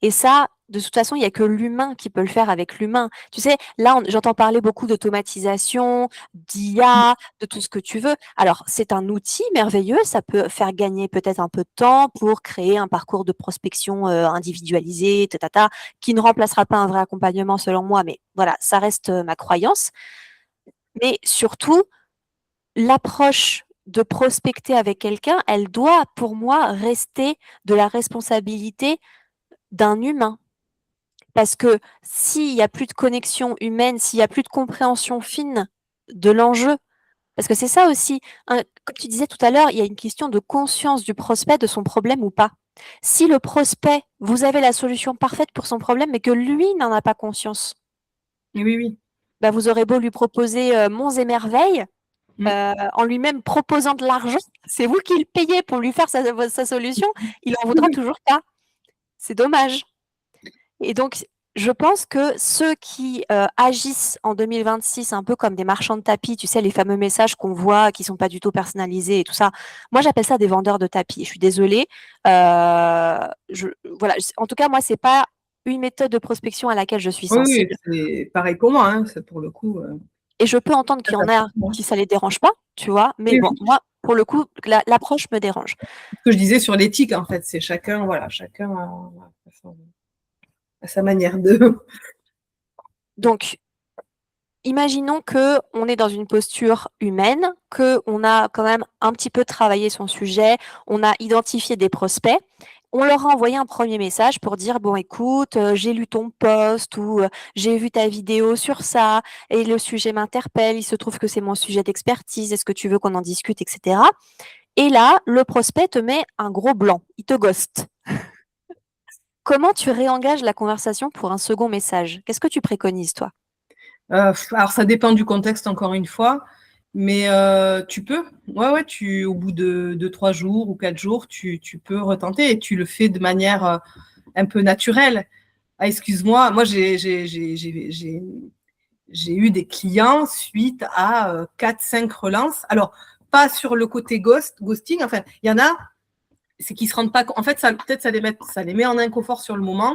Et ça, de toute façon, il n'y a que l'humain qui peut le faire avec l'humain. Tu sais, là, j'entends parler beaucoup d'automatisation, d'IA, de tout ce que tu veux. Alors, c'est un outil merveilleux. Ça peut faire gagner peut-être un peu de temps pour créer un parcours de prospection individualisé, qui ne remplacera pas un vrai accompagnement selon moi. Mais voilà, ça reste ma croyance. Mais surtout, l'approche de prospecter avec quelqu'un, elle doit, pour moi, rester de la responsabilité d'un humain. Parce que s'il n'y a plus de connexion humaine, s'il n'y a plus de compréhension fine de l'enjeu, parce que c'est ça aussi, hein, comme tu disais tout à l'heure, il y a une question de conscience du prospect de son problème ou pas. Si le prospect, vous avez la solution parfaite pour son problème, mais que lui n'en a pas conscience, Oui, oui. bah vous aurez beau lui proposer monts et merveilles, en lui-même proposant de l'argent, c'est vous qui le payez pour lui faire sa solution, il en voudra toujours pas. C'est dommage. Et donc, je pense que ceux qui agissent en 2026 un peu comme des marchands de tapis, tu sais, les fameux messages qu'on voit qui sont pas du tout personnalisés et tout ça, moi j'appelle ça des vendeurs de tapis. Je suis désolée. Voilà. En tout cas, moi, c'est pas une méthode de prospection à laquelle je suis Oui, oui, sensible. c'est pareil pour moi, hein, pour le coup. Et je peux entendre qu'il y en a qui ça les dérange pas, tu vois. Mais Oui, bon, oui. moi, pour le coup, l'approche me dérange. Ce que je disais sur l'éthique, en fait, c'est chacun, voilà, chacun a sa manière de. Donc, imaginons que on est dans une posture humaine, que on a quand même un petit peu travaillé son sujet, on a identifié des prospects. On leur a envoyé un premier message pour dire bon écoute, j'ai lu ton post ou j'ai vu ta vidéo sur ça et le sujet m'interpelle. Il se trouve que c'est mon sujet d'expertise. Est-ce que tu veux qu'on en discute, etc. Et là, le prospect te met un gros blanc. Il te ghoste. Comment tu réengages la conversation pour un second message? Qu'est-ce que tu préconises, toi? Alors, ça dépend du contexte, encore une fois, mais tu peux. Ouais, ouais, au bout de 3 jours ou 4 jours, tu peux retenter et tu le fais de manière un peu naturelle. Ah, excuse-moi, moi, j'ai eu des clients suite à 4-5 relances. Alors, pas sur le côté ghosting, enfin, il y en a, c'est qu'ils se rendent pas compte. En fait, peut-être ça les met en inconfort sur le moment.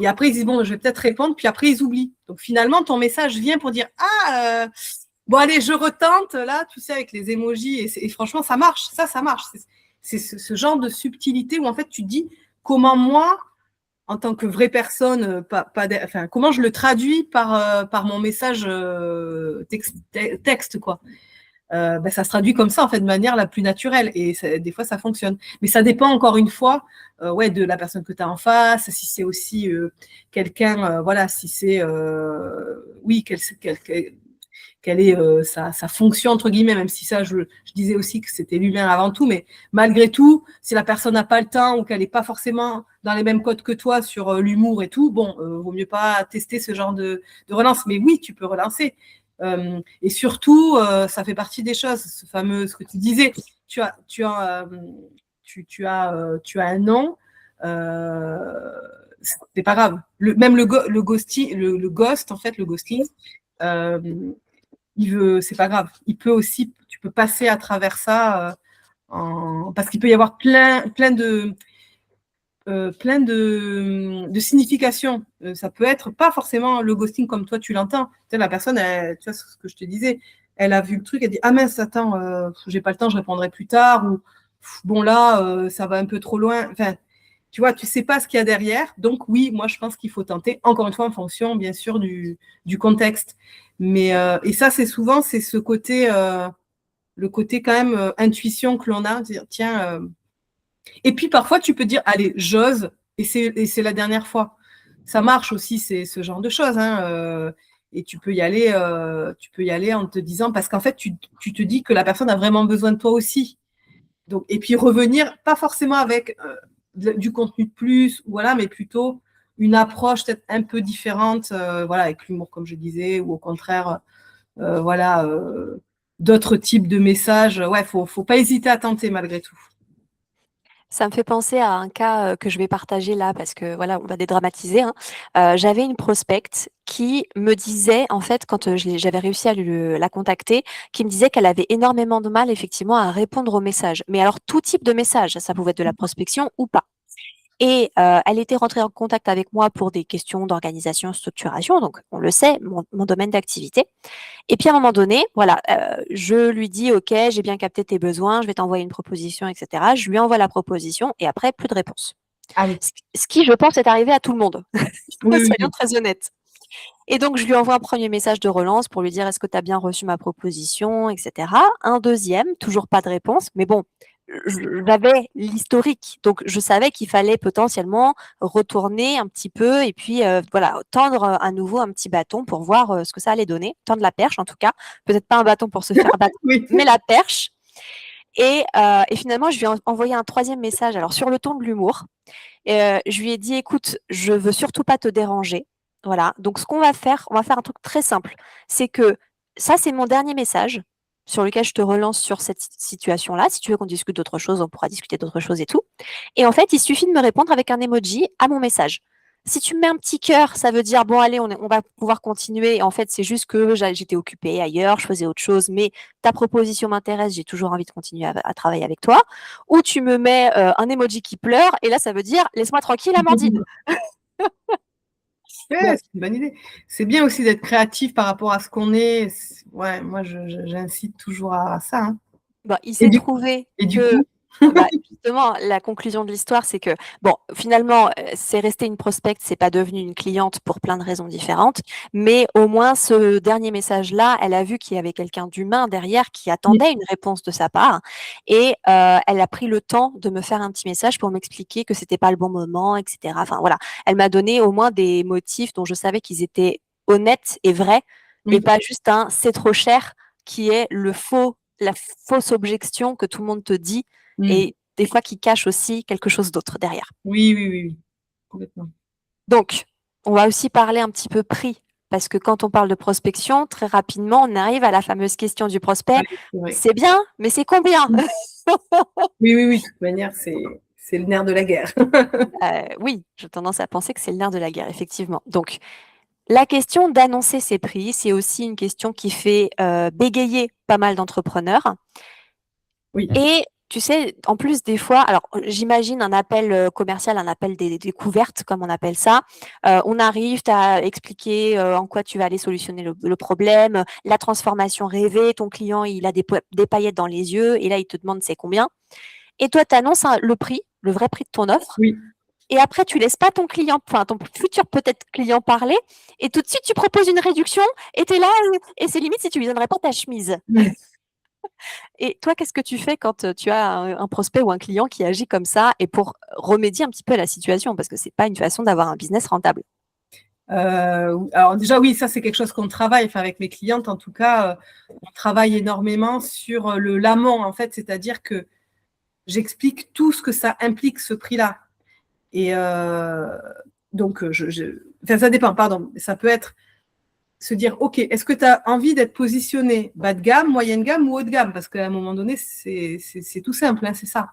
Et après, ils disent, bon, je vais peut-être répondre, puis après, ils oublient. Donc, finalement, ton message vient pour dire, bon, allez, je retente, là, tu sais, avec les emojis. Et franchement, ça marche. Ça marche. C'est ce genre de subtilité où, en fait, tu te dis, comment moi, en tant que vraie personne, comment je le traduis par mon message texte, quoi. Ça se traduit comme ça, en fait, de manière la plus naturelle. Et des fois, ça fonctionne. Mais ça dépend, encore une fois, de la personne que tu as en face, si c'est aussi quelqu'un, voilà, si c'est, oui, quelle est sa fonction, entre guillemets, même si ça, je disais aussi que c'était l'humain avant tout, mais malgré tout, si la personne n'a pas le temps ou qu'elle n'est pas forcément dans les mêmes codes que toi sur l'humour et tout, bon, vaut mieux pas tester ce genre de relance. Mais oui, tu peux relancer. Et surtout, ça fait partie des choses, ce que tu disais, tu as un nom, c'est pas grave. Même le ghosting, le ghost, en fait, le ghosting, c'est pas grave. Tu peux passer à travers ça, parce qu'il peut y avoir plein de significations. Ça peut être pas forcément le ghosting comme toi tu l'entends. Tu sais, la personne, tu vois ce que je te disais, elle a vu le truc, elle dit ah mince, attends, j'ai pas le temps, je répondrai plus tard, ou bon là, ça va un peu trop loin. Enfin, tu vois, tu sais pas ce qu'il y a derrière. Donc oui, moi je pense qu'il faut tenter, encore une fois en fonction bien sûr du contexte. Mais et ça c'est souvent ce côté, le côté quand même intuition que l'on a, dire tiens. Et puis parfois, tu peux dire, allez, j'ose, et c'est la dernière fois. Ça marche aussi, c'est ce genre de choses. Hein, et tu peux y aller en te disant, parce qu'en fait, tu te dis que la personne a vraiment besoin de toi aussi. Donc, et puis revenir, pas forcément avec du contenu de plus, voilà, mais plutôt une approche peut-être un peu différente, voilà, avec l'humour, comme je disais, ou au contraire, voilà, d'autres types de messages. Ouais, faut pas hésiter à tenter malgré tout. Ça me fait penser à un cas que je vais partager là parce que voilà, on va dédramatiser, hein. J'avais une prospecte qui me disait, en fait, quand j'avais réussi à la contacter, qui me disait qu'elle avait énormément de mal effectivement à répondre aux messages. Mais alors tout type de messages, ça pouvait être de la prospection ou pas. Et elle était rentrée en contact avec moi pour des questions d'organisation, structuration, donc on le sait, mon domaine d'activité. Et puis à un moment donné, voilà, je lui dis OK, j'ai bien capté tes besoins, je vais t'envoyer une proposition, etc. Je lui envoie la proposition et après plus de réponse. Allez. Ce qui, je pense, est arrivé à tout le monde. Oui, Soyons oui. très honnêtes. Et donc, je lui envoie un premier message de relance pour lui dire est-ce que tu as bien reçu ma proposition, etc. Un deuxième, toujours pas de réponse. Mais bon, j'avais l'historique. Donc, je savais qu'il fallait potentiellement retourner un petit peu et puis voilà, tendre à nouveau un petit bâton pour voir ce que ça allait donner. Tendre la perche, en tout cas. Peut-être pas un bâton pour se faire battre, Oui. mais la perche. Et finalement, je lui ai envoyé un troisième message, alors sur le ton de l'humour. Je lui ai dit, écoute, je veux surtout pas te déranger. Voilà. Donc, ce qu'on va faire, on va faire un truc très simple. C'est que ça, c'est mon dernier message sur lequel je te relance sur cette situation-là. Si tu veux qu'on discute d'autre chose, on pourra discuter d'autre chose et tout. Et en fait, il suffit de me répondre avec un emoji à mon message. Si tu me mets un petit cœur, ça veut dire, bon, allez, on va pouvoir continuer. Et en fait, c'est juste que j'étais occupée ailleurs, je faisais autre chose, mais ta proposition m'intéresse, j'ai toujours envie de continuer à travailler avec toi. Ou tu me mets un emoji qui pleure, et là, ça veut dire, laisse-moi tranquille, Amandine. Ouais, c'est une bonne idée. C'est bien aussi d'être créatif par rapport à ce qu'on est. Ouais, moi, j'incite toujours à ça. Hein. Bon, il Et s'est du, trouvé et du que, coup, justement, la conclusion de l'histoire, c'est que, bon, finalement, c'est resté une prospecte, c'est pas devenu une cliente pour plein de raisons différentes, mais au moins, ce dernier message-là, elle a vu qu'il y avait quelqu'un d'humain derrière qui attendait une réponse de sa part, et elle a pris le temps de me faire un petit message pour m'expliquer que c'était pas le bon moment, etc. Enfin, voilà. Elle m'a donné au moins des motifs dont je savais qu'ils étaient honnêtes et vrais, et oui, pas juste un c'est trop cher qui est la fausse objection que tout le monde te dit mm. et des fois qui cache aussi quelque chose d'autre derrière. Oui, oui, oui, oui, complètement. Donc, on va aussi parler un petit peu prix parce que quand on parle de prospection, très rapidement, on arrive à la fameuse question du prospect. Ouais, c'est vrai. C'est bien, mais c'est combien? Oui, oui, oui, de toute manière, c'est le nerf de la guerre. Oui, j'ai tendance à penser que c'est le nerf de la guerre, effectivement. Donc, la question d'annoncer ses prix, c'est aussi une question qui fait bégayer pas mal d'entrepreneurs. Oui, Et tu sais, en plus, des fois, alors j'imagine un appel commercial, un appel des découvertes, comme on appelle ça. On arrive, tu as expliqué en quoi tu vas aller solutionner le problème, la transformation rêvée, ton client, il a des paillettes dans les yeux, et là, il te demande c'est combien. Et toi, tu annonces le prix, le vrai prix de ton offre. oui. Et après, tu laisses pas ton client, enfin ton futur peut-être client parler, et tout de suite, tu proposes une réduction, et tu es là, et c'est limite si tu lui donnerais pas ta chemise. Mm. Et toi, qu'est-ce que tu fais quand tu as un prospect ou un client qui agit comme ça et pour remédier un petit peu à la situation? Parce que c'est pas une façon d'avoir un business rentable. Alors déjà, oui, ça c'est quelque chose qu'on travaille, enfin, avec mes clientes en tout cas, on travaille énormément sur l'amont en fait, c'est-à-dire que j'explique tout ce que ça implique ce prix-là. Et donc, enfin, ça dépend, pardon, ça peut être se dire, OK, est-ce que tu as envie d'être positionné bas de gamme, moyenne gamme ou haut de gamme? Parce qu'à un moment donné, c'est tout simple, hein, c'est ça.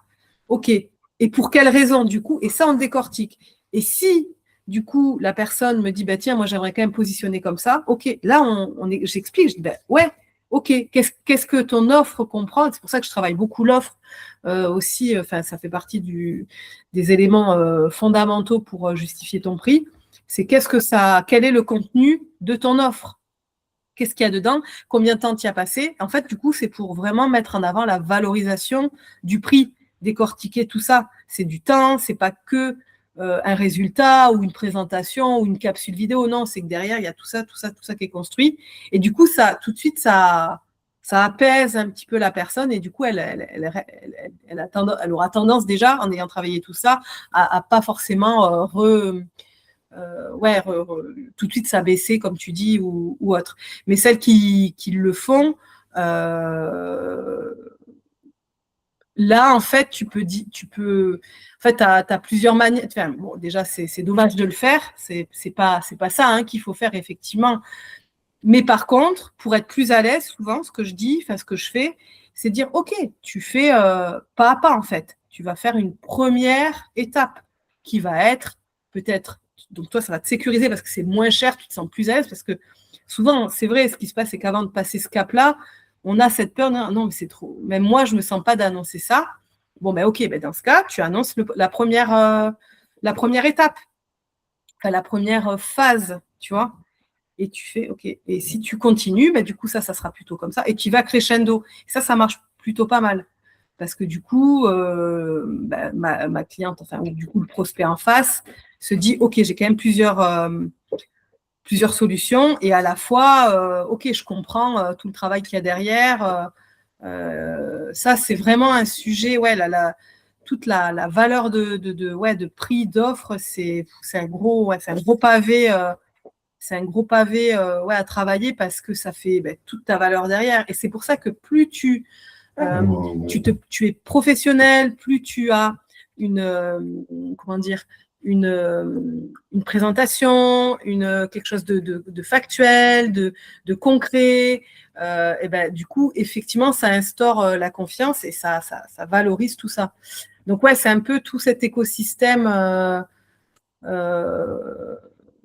OK. Et pour quelle raison, du coup? Et ça, on décortique. Et si, du coup, la personne me dit, bah, tiens, moi, j'aimerais quand même positionner comme ça, OK. Là, j'explique, je dis, bah, ouais, OK. Qu'est-ce que ton offre comprend? C'est pour ça que je travaille beaucoup l'offre aussi. Enfin, ça fait partie des éléments fondamentaux pour justifier ton prix. C'est quel est le contenu de ton offre? Qu'est-ce qu'il y a dedans? Combien de temps tu y as passé? En fait, du coup, c'est pour vraiment mettre en avant la valorisation du prix, décortiquer tout ça. C'est du temps, c'est pas que un résultat ou une présentation ou une capsule vidéo. Non, c'est que derrière, il y a tout ça, tout ça, tout ça qui est construit. Et du coup, ça, tout de suite, ça apaise un petit peu la personne et du coup, elle aura tendance déjà, en ayant travaillé tout ça, à pas forcément tout de suite s'abaisser, comme tu dis, ou autre. Mais celles qui le font, là, en fait, en fait, tu as plusieurs manières. Enfin, bon, déjà, c'est dommage de le faire. C'est pas ça hein, qu'il faut faire, effectivement. Mais par contre, pour être plus à l'aise, souvent, ce que je dis, enfin, ce que je fais, c'est dire, OK, tu fais pas à pas, en fait. Tu vas faire une première étape qui va être peut-être, donc toi, ça va te sécuriser parce que c'est moins cher, tu te sens plus à l'aise parce que souvent, c'est vrai, ce qui se passe, c'est qu'avant de passer ce cap-là, on a cette peur, non, mais c'est trop. Même moi, je ne me sens pas d'annoncer ça. Bon, ben OK, ben dans ce cas, tu annonces la première étape, enfin, la première phase, tu vois. Et tu fais, OK. Et si tu continues, ben, du coup, ça sera plutôt comme ça. Et tu vas crescendo. Ça marche plutôt pas mal. Parce que du coup, ben, ma cliente, enfin, ou du coup, le prospect en face se dit, OK, j'ai quand même plusieurs solutions et à la fois, ok, je comprends tout le travail qu'il y a derrière. Ça, c'est vraiment un sujet, ouais, toute la valeur de prix, d'offre, c'est un gros pavé. C'est un gros pavé ouais, à travailler parce que ça fait toute ta valeur derrière. Et c'est pour ça que plus tu es professionnel, plus tu as comment dire, une présentation, quelque chose de factuel, de concret. Et du coup, effectivement, ça instaure la confiance et ça valorise tout ça. Donc, ouais, c'est un peu tout cet écosystème.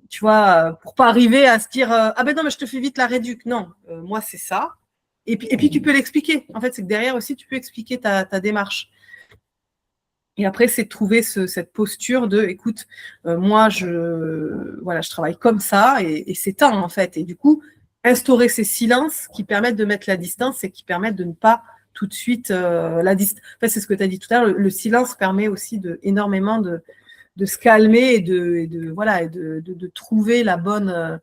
Tu vois, pour pas arriver à se dire ah ben non, mais je te fais vite la réduc. Non, moi, c'est ça. Et puis, tu peux l'expliquer. En fait, c'est que derrière aussi, tu peux expliquer ta démarche. Et après, c'est de trouver cette posture de, écoute, moi, je travaille comme ça et c'est temps, en fait. Et du coup, instaurer ces silences qui permettent de mettre la distance et qui permettent de ne pas tout de suite la distance. En fait, c'est ce que tu as dit tout à l'heure. Le silence permet aussi énormément de se calmer et de trouver la bonne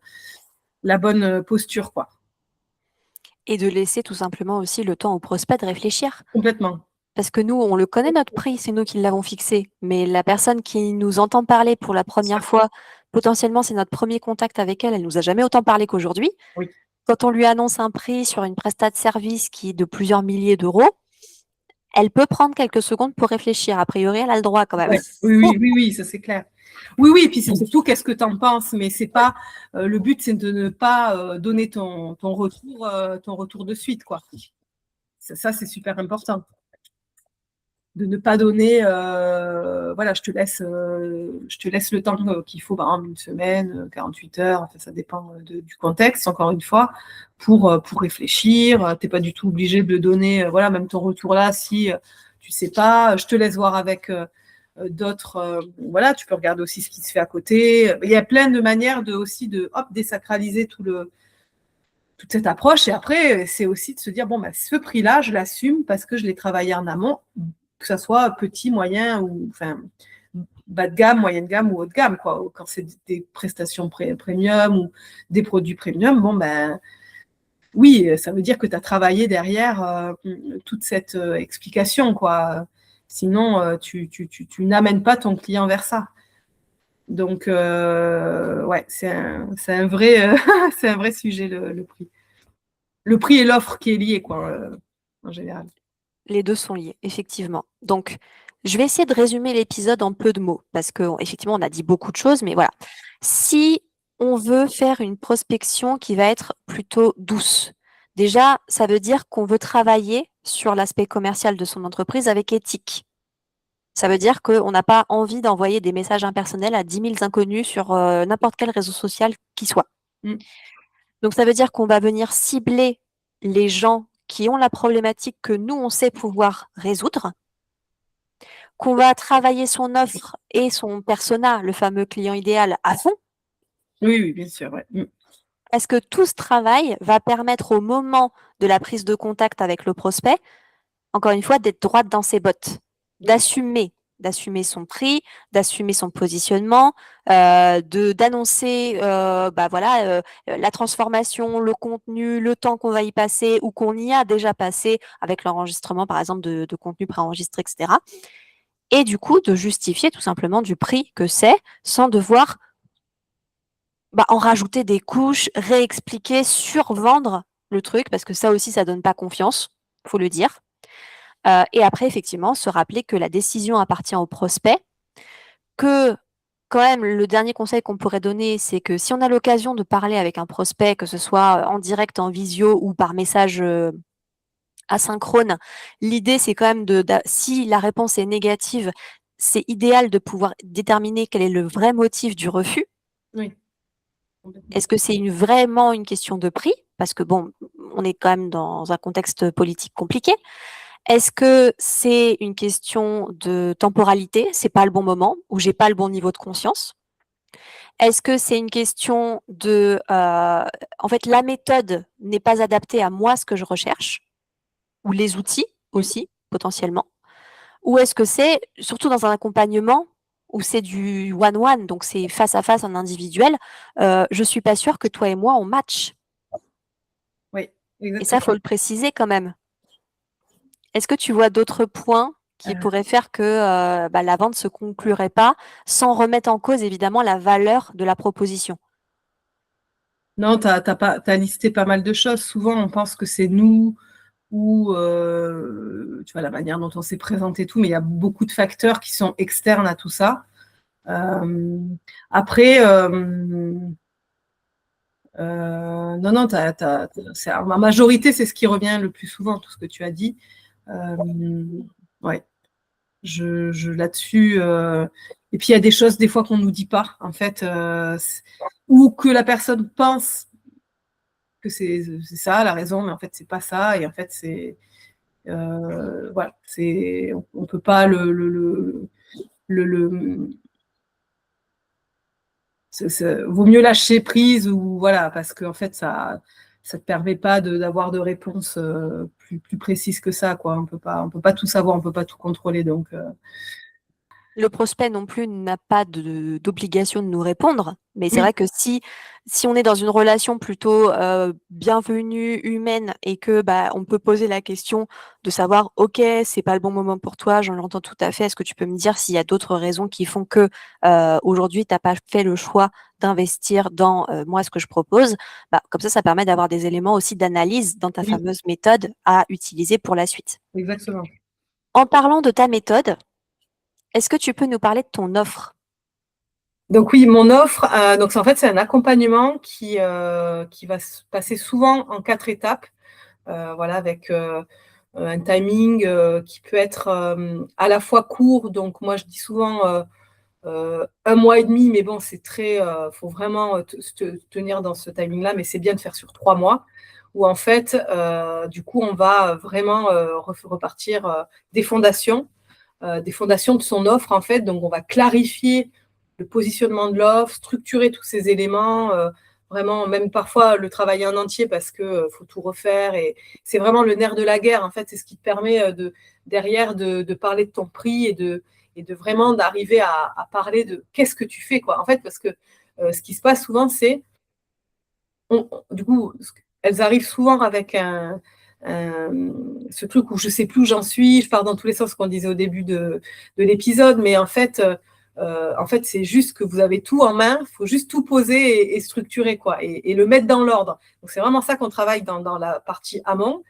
posture, quoi. Et de laisser tout simplement aussi le temps au prospect de réfléchir. Complètement. Parce que nous, on le connaît, notre prix, c'est nous qui l'avons fixé. Mais la personne qui nous entend parler pour la première fois, potentiellement, c'est notre premier contact avec elle. Elle nous a jamais autant parlé qu'aujourd'hui. Oui. Quand on lui annonce un prix sur une prestat de service qui est de plusieurs milliers d'euros, elle peut prendre quelques secondes pour réfléchir. A priori, elle a le droit quand même. Ouais. Oui, ça c'est clair. Oui, et puis c'est surtout qu'est-ce que tu en penses, mais c'est pas le but, c'est de ne pas donner ton retour de suite, quoi. Ça c'est super important. De ne pas donner, voilà, je te laisse le temps qu'il faut, par exemple, une semaine, 48 heures, enfin, ça dépend du contexte, encore une fois, pour réfléchir. Tu n'es pas du tout obligé de donner, voilà, même ton retour là, si tu sais pas, je te laisse voir avec d'autres, voilà, tu peux regarder aussi ce qui se fait à côté. Il y a plein de manières aussi de désacraliser toute cette approche. Et après, c'est aussi de se dire, bon, ce prix-là, je l'assume parce que je l'ai travaillé en amont, que ça soit petit, moyen ou enfin bas de gamme, moyenne gamme ou haut de gamme, quoi. Quand c'est des prestations premium ou des produits premium, bon oui, ça veut dire que tu as travaillé derrière toute cette explication, quoi. Sinon, tu n'amènes pas ton client vers ça. Donc, ouais, c'est un vrai, c'est un vrai sujet, le prix. Le prix et l'offre qui est lié, quoi, en général. Les deux sont liés, effectivement. Donc, je vais essayer de résumer l'épisode en peu de mots, parce qu'effectivement, on a dit beaucoup de choses, mais voilà. Si on veut faire une prospection qui va être plutôt douce, déjà, ça veut dire qu'on veut travailler sur l'aspect commercial de son entreprise avec éthique. Ça veut dire qu'on n'a pas envie d'envoyer des messages impersonnels à 10 000 inconnus sur n'importe quel réseau social qui soit. Donc, ça veut dire qu'on va venir cibler les gens qui ont la problématique que nous, on sait pouvoir résoudre, qu'on va travailler son offre et son persona, le fameux client idéal, à fond. Oui, bien sûr. Ouais. Est-ce que tout ce travail va permettre au moment de la prise de contact avec le prospect, encore une fois, d'être droite dans ses bottes, d'assumer son prix, d'assumer son positionnement, d'annoncer la transformation, le contenu, le temps qu'on va y passer ou qu'on y a déjà passé avec l'enregistrement, par exemple, de contenu préenregistré, etc. Et du coup, de justifier tout simplement du prix que c'est sans devoir en rajouter des couches, réexpliquer, survendre le truc, parce que ça aussi, ça donne pas confiance, faut le dire. Et après, effectivement, se rappeler que la décision appartient au prospect, que quand même, le dernier conseil qu'on pourrait donner, c'est que si on a l'occasion de parler avec un prospect, que ce soit en direct, en visio ou par message asynchrone, l'idée, c'est quand même si la réponse est négative, c'est idéal de pouvoir déterminer quel est le vrai motif du refus. Oui. Est-ce que c'est vraiment une question de prix? Parce que bon, on est quand même dans un contexte politique compliqué. Est-ce que c'est une question de temporalité? C'est pas le bon moment ou j'ai pas le bon niveau de conscience? Est-ce que c'est une question en fait, la méthode n'est pas adaptée à moi, ce que je recherche, ou les outils aussi, potentiellement? Ou est-ce que c'est, surtout dans un accompagnement, où c'est du one-one, donc c'est face à face en individuel, je suis pas sûre que toi et moi, on match. Oui, Et ça, faut exactement. le préciser quand même. Est-ce que tu vois d'autres points qui Euh, pourraient faire que la vente se conclurait pas sans remettre en cause évidemment la valeur de la proposition? non, t'as listé pas mal de choses. Souvent, on pense que c'est nous ou tu vois la manière dont on s'est présenté tout, mais il y a beaucoup de facteurs qui sont externes à tout ça. Après, non, non, en majorité, c'est ce qui revient le plus souvent, tout ce que tu as dit. Ouais, là-dessus. Et puis, il y a des choses, des fois, qu'on ne nous dit pas, en fait, ou que la personne pense que c'est ça la raison, mais en fait, c'est pas ça. Et en fait, voilà, on ne peut pas vaut mieux lâcher prise ou voilà, parce qu'en fait, ça ne te permet pas d'avoir de réponse plus précise que ça, quoi. On peut pas tout savoir, on peut pas tout contrôler, donc. Le prospect non plus n'a pas d'obligation de nous répondre, mais c'est Oui, vrai que si on est dans une relation plutôt bienvenue, humaine, et que on peut poser la question de savoir, ok, c'est pas le bon moment pour toi, j'en entends tout à fait. Est-ce que tu peux me dire s'il y a d'autres raisons qui font que aujourd'hui t'as pas fait le choix d'investir dans moi ce que je propose? Comme ça permet d'avoir des éléments aussi d'analyse dans ta oui, fameuse méthode à utiliser pour la suite. exactement. En parlant de ta méthode, est-ce que tu peux nous parler de ton offre? Donc oui, mon offre, donc en fait, c'est un accompagnement qui va se passer souvent en 4 étapes, voilà, avec un timing qui peut être à la fois court. Donc moi, je dis souvent 1 mois et demi, mais bon, c'est très, faut vraiment tenir dans ce timing-là, mais c'est bien de faire sur 3 mois, où en fait, du coup, on va vraiment repartir des fondations de son offre, en fait. Donc, on va clarifier le positionnement de l'offre, structurer tous ces éléments, vraiment, même parfois le travailler en entier parce qu'il faut tout refaire. Et c'est vraiment le nerf de la guerre, en fait. C'est ce qui te permet derrière de parler de ton prix et de vraiment d'arriver à parler de qu'est-ce que tu fais, quoi. En fait, parce que ce qui se passe souvent, c'est du coup, elles arrivent souvent avec ce truc où je ne sais plus où j'en suis, je pars dans tous les sens qu'on disait au début de l'épisode, mais en fait, c'est juste que vous avez tout en main, il faut juste tout poser et structurer, quoi, et le mettre dans l'ordre. Donc, c'est vraiment ça qu'on travaille dans la partie amont.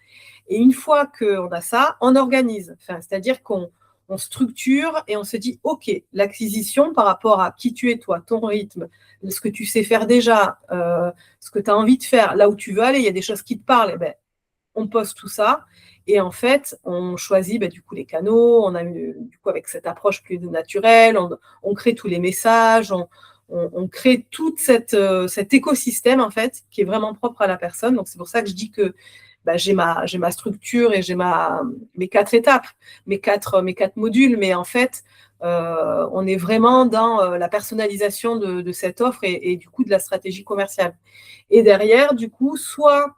Et une fois qu'on a ça, on organise. Enfin, c'est-à-dire qu'on structure et on se dit, OK, l'acquisition par rapport à qui tu es toi, ton rythme, ce que tu sais faire déjà, ce que tu as envie de faire, là où tu veux aller, il y a des choses qui te parlent, eh ben, on poste tout ça. Et en fait, on choisit du coup les canaux, on a du coup avec cette approche plus naturelle, on crée tous les messages, on crée tout cet écosystème en fait qui est vraiment propre à la personne. Donc c'est pour ça que je dis que j'ai ma structure et j'ai mes 4 étapes, mes quatre modules, mais en fait, on est vraiment dans la personnalisation de cette offre et du coup de la stratégie commerciale. Et derrière, du coup, soit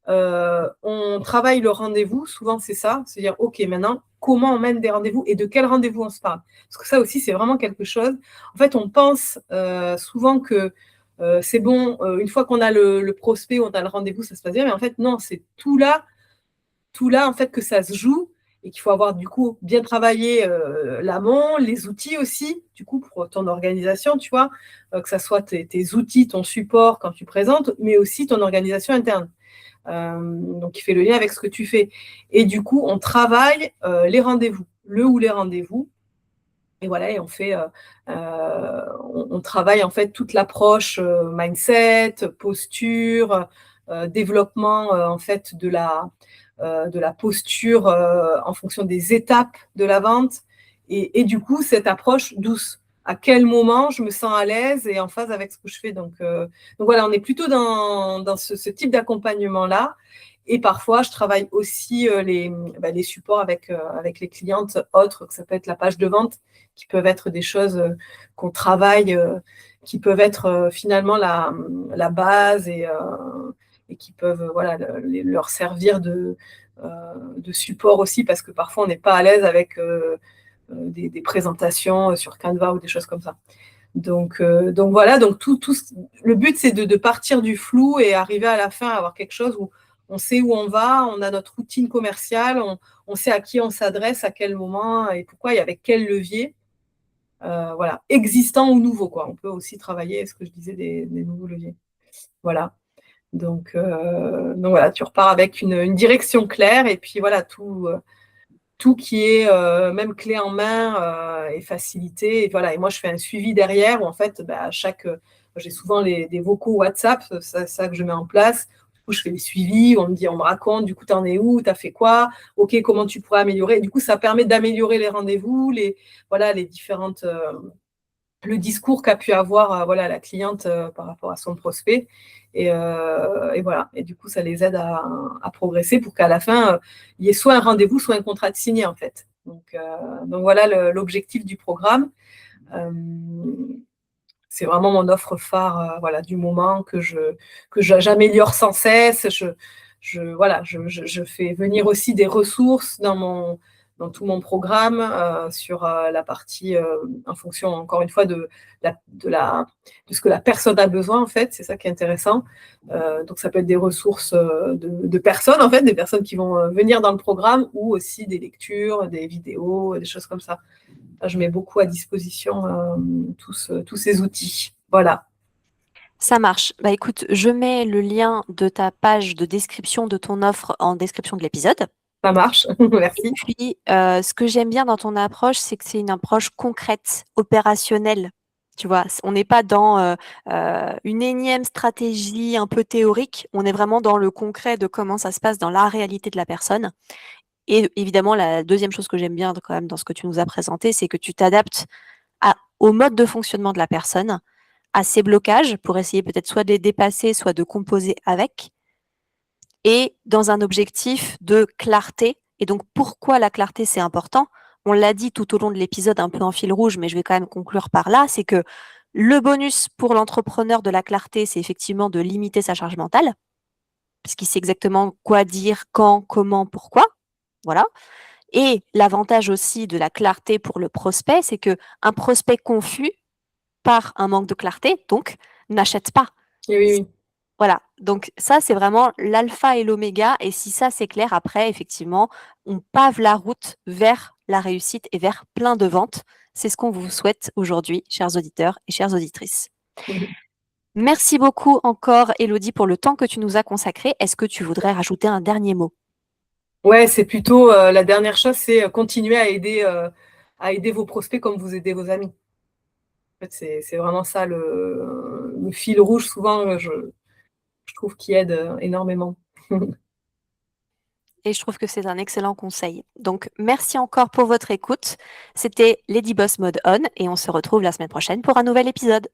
on travaille le rendez-vous, souvent c'est ça, c'est-à-dire, OK, maintenant, comment on mène des rendez-vous et de quel rendez-vous on se parle? Parce que ça aussi, c'est vraiment quelque chose. En fait, on pense souvent que c'est bon, une fois qu'on a le prospect, on a le rendez-vous, ça se passe bien, mais en fait, non, c'est tout là, en fait, que ça se joue et qu'il faut avoir, du coup, bien travaillé l'amont, les outils aussi, du coup, pour ton organisation, tu vois, que ça soit tes outils, ton support quand tu présentes, mais aussi ton organisation interne. Donc, il fait le lien avec ce que tu fais. Et du coup, on travaille les rendez-vous, le ou les rendez-vous. Et voilà, et on travaille en fait toute l'approche mindset, posture, développement en fait de la posture en fonction des étapes de la vente. Et du coup, cette approche douce. À quel moment je me sens à l'aise et en phase avec ce que je fais. Donc voilà, on est plutôt dans ce type d'accompagnement-là. Et parfois, je travaille aussi les supports avec les clientes autres, que ça peut être la page de vente, qui peuvent être des choses qu'on travaille, qui peuvent être finalement la base et qui peuvent voilà, leur servir de support aussi, parce que parfois on n'est pas à l'aise avec des présentations sur Canva ou des choses comme ça. Donc voilà, donc le but, c'est de partir du flou et arriver à la fin à avoir quelque chose où on sait où on va, on a notre routine commerciale, on sait à qui on s'adresse, à quel moment et pourquoi et avec quel levier. Voilà, existant ou nouveau, quoi. On peut aussi travailler, ce que je disais, des nouveaux leviers. Voilà. Donc voilà, tu repars avec une direction claire et puis voilà, tout qui est même clé en main est facilité. Et voilà, et moi, je fais un suivi derrière où en fait, j'ai souvent des vocaux WhatsApp, c'est ça que je mets en place. Du coup, je fais des suivis, on me raconte, du coup, t'en es où, t'as fait quoi, ok, comment tu pourrais améliorer. Du coup, ça permet d'améliorer les rendez-vous, les différentes le discours qu'a pu avoir la cliente par rapport à son prospect. Et voilà. Et du coup, ça les aide à progresser pour qu'à la fin, il y ait soit un rendez-vous, soit un contrat de signé, en fait. Donc voilà l'objectif du programme. C'est vraiment mon offre phare du moment que j'améliore sans cesse. Je fais venir aussi des ressources dans tout mon programme sur la partie en fonction, encore une fois, de ce que la personne a besoin, en fait. C'est ça qui est intéressant. Donc, ça peut être des ressources de personnes, en fait, des personnes qui vont venir dans le programme ou aussi des lectures, des vidéos, des choses comme ça. Je mets beaucoup à disposition tous ces outils. Voilà. Ça marche. Bah écoute, je mets le lien de ta page de description de ton offre en description de l'épisode. Ça marche. Et Merci. puis, ce que j'aime bien dans ton approche, c'est que c'est une approche concrète, opérationnelle. Tu vois, on n'est pas dans une énième stratégie un peu théorique. On est vraiment dans le concret de comment ça se passe dans la réalité de la personne. Et évidemment, la deuxième chose que j'aime bien quand même dans ce que tu nous as présenté, c'est que tu t'adaptes au mode de fonctionnement de la personne, à ses blocages pour essayer peut-être soit de les dépasser, soit de composer avec, et dans un objectif de clarté. Et donc, pourquoi la clarté, c'est important? On l'a dit tout au long de l'épisode un peu en fil rouge, mais je vais quand même conclure par là, c'est que le bonus pour l'entrepreneur de la clarté, c'est effectivement de limiter sa charge mentale, puisqu'il sait exactement quoi dire, quand, comment, pourquoi. Voilà. Et l'avantage aussi de la clarté pour le prospect, c'est que un prospect confus par un manque de clarté, donc n'achète pas. Oui, oui. Voilà, donc ça, c'est vraiment l'alpha et l'oméga. Et si ça, c'est clair, après, effectivement, on pave la route vers la réussite et vers plein de ventes. C'est ce qu'on vous souhaite aujourd'hui, chers auditeurs et chères auditrices. Oui. Merci beaucoup encore, Élodie, pour le temps que tu nous as consacré. Est-ce que tu voudrais rajouter un dernier mot? Ouais, c'est plutôt la dernière chose, c'est continuer à aider vos prospects comme vous aidez vos amis. En fait, c'est vraiment ça le fil rouge, souvent, je trouve, qui aide énormément. Et je trouve que c'est un excellent conseil. Donc, merci encore pour votre écoute. C'était Lady Boss Mode On et on se retrouve la semaine prochaine pour un nouvel épisode.